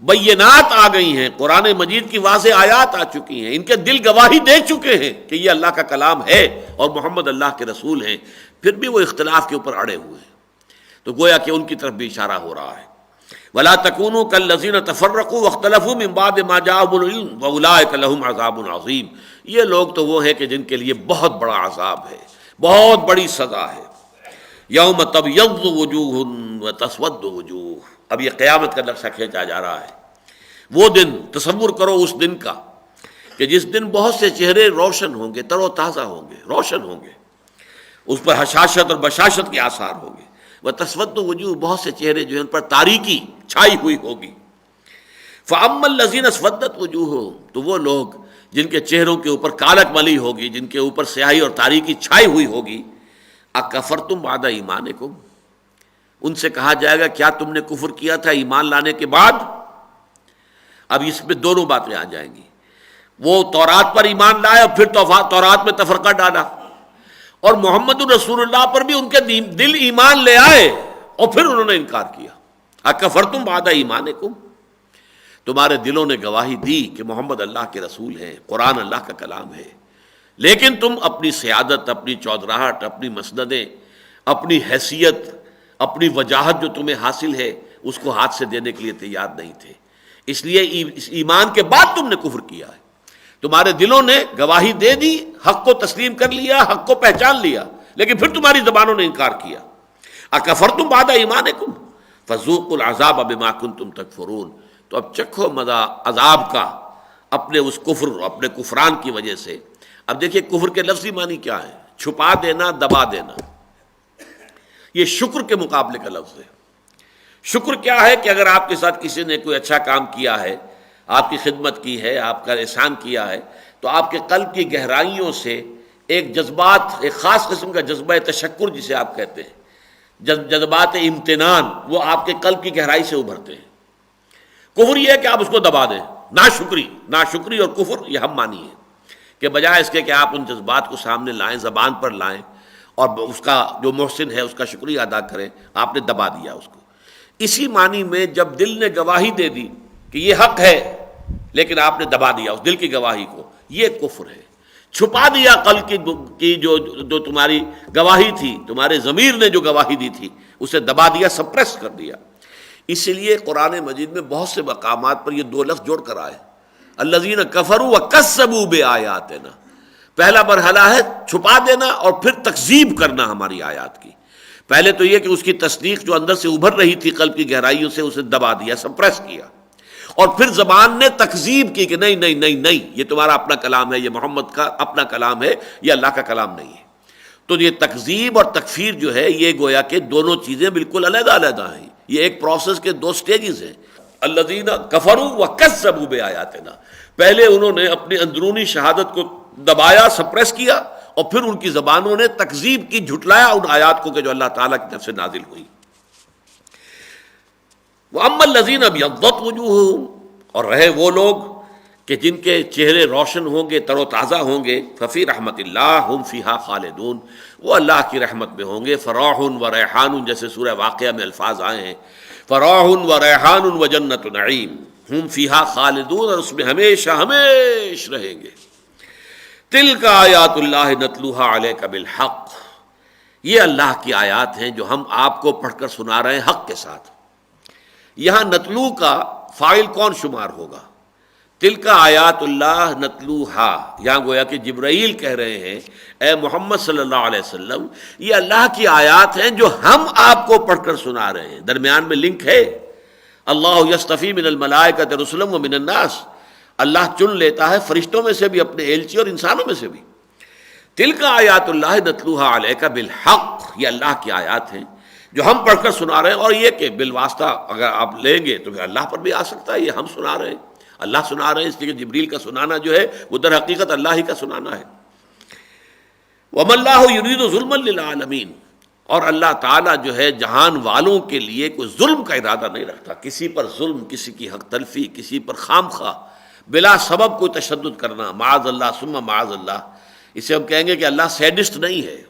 بینات آ گئی ہیں، قرآن مجید کی واضح آیات آ چکی ہیں، ان کے دل گواہی دے چکے ہیں کہ یہ اللہ کا کلام ہے اور محمد اللہ کے رسول ہیں، پھر بھی وہ اختلاف کے اوپر اڑے ہوئے ہیں۔ تو گویا کہ ان کی طرف بھی اشارہ ہو رہا ہے، وَلَا تَكُونُوا كَالَّذِينَ تَفَرَّقُوا وَاخْتَلَفُوا مِن بَعْدِ مَا جَاءَهُمُ الْعِلْمُ وَأُولَٰئِكَ لَهُمْ عَذَابٌ عَظِيمٌ۔ یہ لوگ تو وہ ہیں کہ جن کے لیے بہت بڑا عذاب ہے، بہت بڑی سزا ہے۔ یوم تبیض وجوہ وتسود وجوہ، اب یہ قیامت کا نقشہ کھینچا جا رہا ہے۔ وہ دن، تصور کرو اس دن کا کہ جس دن بہت سے چہرے روشن ہوں گے، تر و تازہ ہوں گے، روشن ہوں گے، اس پر حشاشت اور بشاشت کے آثار ہوں گے۔ وتسود وجوہ، بہت سے چہرے جو ہیں ان پر تاریکی چھائی ہوئی ہوگی۔ فَأَمَّا الَّذِينَ اسْوَدَّتْ وُجُوهُهُمْ، تو وہ لوگ جن کے چہروں کے اوپر کالک ملی ہوگی، جن کے اوپر سیاہی اور تاریکی چھائی ہوئی ہوگی، اکفرتم بعد ایمانکم، ان سے کہا جائے گا کیا تم نے کفر کیا تھا ایمان لانے کے بعد؟ اب اس میں دونوں باتیں آ جائیں گی۔ وہ تورات پر ایمان لائے اور پھر تورات میں تفرقہ ڈالا، اور محمد رسول اللہ پر بھی ان کے دل ایمان لے آئے اور پھر انہوں نے انکار کیا۔ اکفرتم بعد ایمانکم، تمہارے دلوں نے گواہی دی کہ محمد اللہ کے رسول ہیں، قرآن اللہ کا کلام ہے، لیکن تم اپنی سیادت، اپنی چودراہٹ، اپنی مسندیں، اپنی حیثیت، اپنی وجاہت جو تمہیں حاصل ہے اس کو ہاتھ سے دینے کے لیے تیار نہیں تھے، اس لیے اس ایمان کے بعد تم نے کفر کیا ہے۔ تمہارے دلوں نے گواہی دے دی، حق کو تسلیم کر لیا، حق کو پہچان لیا، لیکن پھر تمہاری زبانوں نے انکار کیا۔ اکفرتم بعد ایمانکم فذوقوا العذاب بما کنتم تکفرون، تو اب چکھو مزہ عذاب کا اپنے اس کفر، اپنے کفران کی وجہ سے۔ اب دیکھیے کفر کے لفظی معنی کیا ہے؟ چھپا دینا، دبا دینا۔ یہ شکر کے مقابلے کا لفظ ہے۔ شکر کیا ہے کہ اگر آپ کے ساتھ کسی نے کوئی اچھا کام کیا ہے، آپ کی خدمت کی ہے، آپ کا احسان کیا ہے، تو آپ کے قلب کی گہرائیوں سے ایک جذبات، ایک خاص قسم کا جذبہ تشکر جسے آپ کہتے ہیں، جذبات امتنان، وہ آپ کے قلب کی گہرائی سے ابھرتے ہیں۔ کفر یہ ہے کہ آپ اس کو دبا دیں، ناشکری اور کفر یہ ہم مانی ہے، کہ بجائے اس کے کہ آپ ان جذبات کو سامنے لائیں، زبان پر لائیں اور اس کا جو محسن ہے اس کا شکریہ ادا کریں، آپ نے دبا دیا اس کو۔ اسی معنی میں جب دل نے گواہی دے دی کہ یہ حق ہے لیکن آپ نے دبا دیا اس دل کی گواہی کو، یہ کفر ہے۔ چھپا دیا قلب کی جو تمہاری گواہی تھی، تمہارے ضمیر نے جو گواہی دی تھی اسے دبا دیا، سپریس کر دیا۔ اسی لیے قرآن مجید میں بہت سے مقامات پر یہ دو لفظ جوڑ کر آئے، الذین کفروا وکذبوا بآیاتنا۔ پہلا مرحلہ ہے چھپا دینا اور پھر تکذیب کرنا ہماری آیات کی۔ پہلے تو یہ کہ اس کی تصدیق جو اندر سے ابھر رہی تھی قلب کی گہرائیوں سے، اسے دبا دیا، سپریس کیا، اور پھر زبان نے تکذیب کی کہ نہیں نہیں نہیں نہیں، یہ تمہارا اپنا کلام ہے، یہ محمد کا اپنا کلام ہے، یہ اللہ کا کلام نہیں ہے۔ تو یہ تکذیب اور تکفیر جو ہے یہ گویا کہ دونوں چیزیں بالکل علیحدہ علیحدہ ہیں، یہ ایک پروسیس کے دو سٹیجز ہیں۔ الذین کفروا وکذبوا بآیاتنا، پہلے انہوں نے اپنی اندرونی شہادت کو دبایا، سپریس کیا، اور پھر ان کی زبانوں نے تکذیب کی، جھٹلایا ان آیات کو کہ جو اللہ تعالیٰ کی طرف سے نازل ہوئی۔ وَأَمَّا الَّذِينَ ابْيَضَّتْ وُجُوهُهُمْ، اور رہے وہ لوگ کہ جن کے چہرے روشن ہوں گے، تر و تازہ ہوں گے، ففی رحمت اللہ ہم فیہا خالدون، وہ اللہ کی رحمت میں ہوں گے۔ فراح و ریحان، جیسے سورہ واقعہ میں الفاظ آئے ہیں، فراح و ریحان و جنت نعیم، ہم فیہا خالدون، اور اس میں ہمیشہ ہمیش رہیں گے۔ تلک آیات اللہ نتلوہا علیک بالحق، یہ اللہ کی آیات ہیں جو ہم آپ کو پڑھ کر سنا رہے ہیں حق کے ساتھ۔ یہاں نتلو کا فاعل کون شمار ہوگا؟ تلک آیات اللہ نتلوہا، یہاں گویا کہ جبرائیل کہہ رہے ہیں اے محمد صلی اللہ علیہ وسلم یہ اللہ کی آیات ہیں جو ہم آپ کو پڑھ کر سنا رہے ہیں۔ درمیان میں لنک ہے، اللہ یصطفی من الملائکۃ رسلا ومن الناس، اللہ چن لیتا ہے فرشتوں میں سے بھی اپنے ایلچی اور انسانوں میں سے بھی۔ تلک آیات اللہ نتلوہا علیک بالحق، یہ اللہ کی آیات ہیں جو ہم پڑھ کر سنا رہے ہیں، اور یہ کہ بالواسطہ اگر آپ لیں گے تو پھر اللہ پر بھی آ سکتا ہے، یہ ہم سنا رہے ہیں، اللہ سنا رہے ہیں، اس لیے کہ جبریل کا سنانا جو ہے وہ در حقیقت اللہ ہی کا سنانا ہے۔ وَمَا اللَّهُ يُرِيدُ ظُلْمًا لِلْعَالَمِينَ، اور اللہ تعالیٰ جو ہے جہان والوں کے لیے کوئی ظلم کا ارادہ نہیں رکھتا، کسی پر ظلم، کسی کی حق تلفی، کسی پر خام خواہ بلا سبب کوئی تشدد کرنا، معاذ اللہ ثم معاذ اللہ، اسے ہم کہیں گے کہ اللہ سیڈسٹ نہیں ہے۔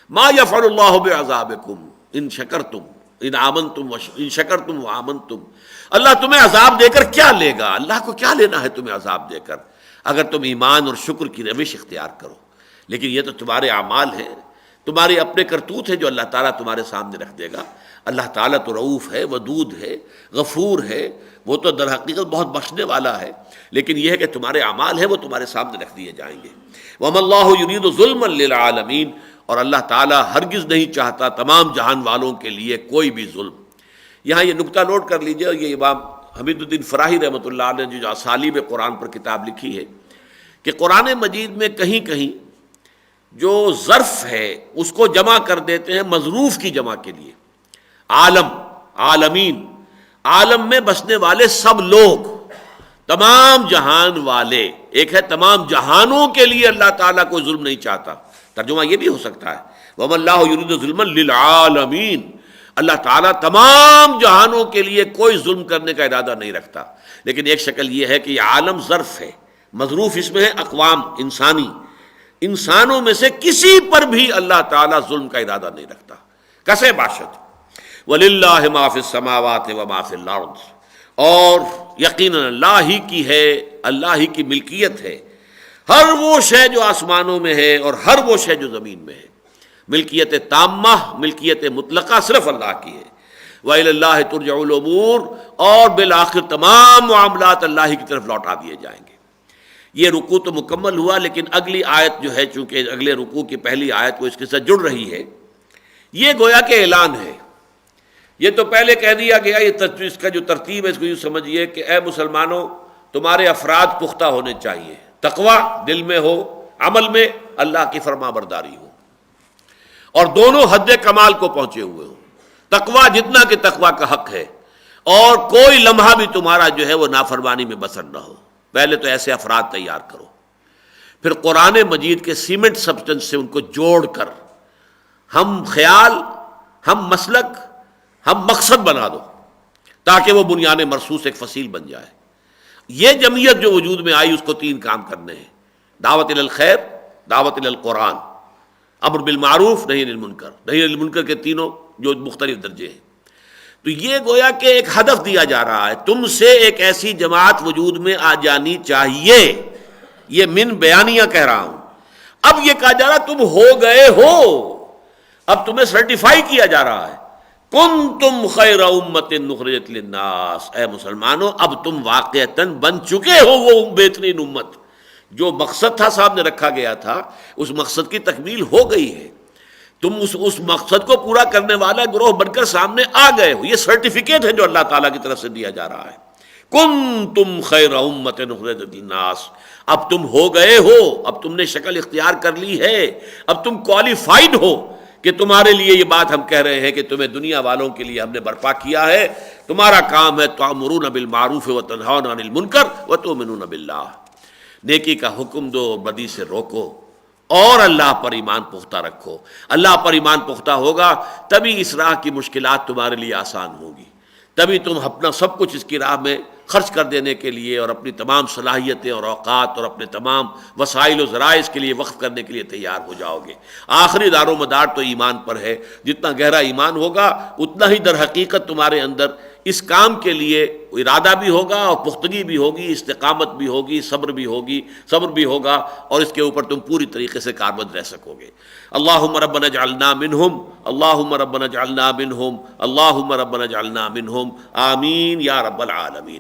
ما یفعل اللہ بعذابکم ان شکرتم، ان آمنتم ان شکرتم وآمنتم، اللہ تمہیں عذاب دے کر کیا لے گا؟ اللہ کو کیا لینا ہے تمہیں عذاب دے کر، اگر تم ایمان اور شکر کی روش اختیار کرو۔ لیکن یہ تو تمہارے اعمال ہیں، تمہارے اپنے کرتوت ہیں جو اللہ تعالیٰ تمہارے سامنے رکھ دے گا۔ اللہ تعالیٰ تو رؤوف ہے، ودود ہے، غفور ہے، وہ تو در حقیقت بہت بخشنے والا ہے، لیکن یہ ہے کہ تمہارے اعمال ہیں وہ تمہارے سامنے رکھ دیے جائیں گے۔ وَمَا اللَّهُ يُرِيدُ ظُلْمًا لِّلْعَالَمِينَ، اور اللہ تعالیٰ ہرگز نہیں چاہتا تمام جہان والوں کے لیے کوئی بھی ظلم۔ یہاں یہ نکتہ نوٹ کر لیجئے، یہ امام حمید الدین فراہی رحمۃ اللہ علیہ نے جو اسالیب قرآن پر کتاب لکھی ہے کہ قرآن مجید میں کہیں کہیں جو ظرف ہے اس کو جمع کر دیتے ہیں مظروف کی جمع کے لیے، عالم، عالمین، عالم میں بسنے والے سب لوگ، تمام جہان والے۔ ایک ہے تمام جہانوں کے لیے اللہ تعالیٰ کوئی ظلم نہیں چاہتا، ترجمہ یہ بھی ہو سکتا ہے وَمَا اللَّهُ يُرِيدُ ظُلْمًا لِّلْعَالَمِينَ، اللہ تعالیٰ تمام جہانوں کے لیے کوئی ظلم کرنے کا ارادہ نہیں رکھتا۔ لیکن ایک شکل یہ ہے کہ یہ عالم ظرف ہے، مظروف اس میں ہے اقوام، انسانی، انسانوں میں سے کسی پر بھی اللہ تعالیٰ ظلم کا ارادہ نہیں رکھتا، کسے باشد۔ وَلِلَّهِ مَا فِي السَّمَاوَاتِ وَمَا فِي الْأَرْضِ، اور یقیناً اللہ ہی کی ہے، اللہ ہی کی ملکیت ہے ہر وہ شے جو آسمانوں میں ہے اور ہر وہ شے جو زمین میں ہے۔ ملکیت تامہ، ملکیت مطلقہ صرف اللہ کی ہے۔ وَإِلَى اللَّهِ تُرْجَعُ الْأُمُورُ، اور بالآخر تمام معاملات اللہ ہی کی طرف لوٹا دیے جائیں گے۔ یہ رکوع تو مکمل ہوا، لیکن اگلی آیت جو ہے چونکہ اگلے رکوع کی پہلی آیت وہ اس کے ساتھ جڑ رہی ہے، یہ گویا کہ اعلان ہے۔ یہ تو پہلے کہہ دیا گیا، یہ اس کا جو ترتیب ہے اس کو یوں سمجھیے کہ اے مسلمانوں، تمہارے افراد پختہ ہونے چاہیے، تقویٰ دل میں ہو، عمل میں اللہ کی فرما برداری ہو، اور دونوں حد کمال کو پہنچے ہوئے ہوں۔ تقویٰ جتنا کہ تقویٰ کا حق ہے، اور کوئی لمحہ بھی تمہارا جو ہے وہ نافرمانی میں بسر نہ ہو۔ پہلے تو ایسے افراد تیار کرو، پھر قرآن مجید کے سیمنٹ سبسٹنس سے ان کو جوڑ کر ہم خیال، ہم مسلک، ہم مقصد بنا دو، تاکہ وہ بنیان مرصوص ایک فصیل بن جائے۔ یہ جمعیت جو وجود میں آئی اس کو تین کام کرنے ہیں: دعوت الی الخیر، دعوت الی القرآن، امر بالمعروف، نہی عن المنکر۔ نہی عن المنکر کے تینوں جو مختلف درجے ہیں، تو یہ گویا کہ ایک ہدف دیا جا رہا ہے، تم سے ایک ایسی جماعت وجود میں آ جانی چاہیے۔ یہ من بیانیہ کہہ رہا ہوں۔ اب یہ کہا جا رہا تم ہو گئے ہو، اب تمہیں سرٹیفائی کیا جا رہا ہے، کنتم خیر امۃ اخرجت للناس، اے مسلمانوں اب تم واقعتاً بن چکے ہو وہ بہترین امت۔ جو مقصد تھا سامنے رکھا گیا تھا، اس مقصد کی تکمیل ہو گئی ہے، تم اس مقصد کو پورا کرنے والا گروہ بن کر سامنے آ گئے ہو۔ یہ سرٹیفکیٹ ہے جو اللہ تعالیٰ کی طرف سے دیا جا رہا ہے۔ کنتم خیر امۃ اخرجت للناس، اب تم ہو گئے ہو، اب تم نے شکل اختیار کر لی ہے، اب تم کوالیفائڈ ہو کہ تمہارے لیے یہ بات ہم کہہ رہے ہیں کہ تمہیں دنیا والوں کے لیے ہم نے برپا کیا ہے۔ تمہارا کام ہے تأمرون بالمعروف وتنہون عن المنکر وتؤمنون باللہ، نیکی کا حکم دو، بدی سے روکو، اور اللہ پر ایمان پختہ رکھو۔ اللہ پر ایمان پختہ ہوگا تبھی اس راہ کی مشکلات تمہارے لیے آسان ہوگی، تبھی تم اپنا سب کچھ اس کی راہ میں خرچ کر دینے کے لیے اور اپنی تمام صلاحیتیں اور اوقات اور اپنے تمام وسائل و ذرائع کے لیے وقف کرنے کے لیے تیار ہو جاؤ گے۔ آخری دار و مدار تو ایمان پر ہے، جتنا گہرا ایمان ہوگا اتنا ہی در حقیقت تمہارے اندر اس کام کے لیے ارادہ بھی ہوگا اور پختگی بھی ہوگی، استقامت بھی ہوگی، صبر بھی ہوگا، اور اس کے اوپر تم پوری طریقے سے کاربند رہ سکو گے۔ اللہم ربنا اجعلنا منہم، اللہم ربنا اجعلنا منہم، اللہم ربنا اجعلنا منہم، آمین یا رب العالمین۔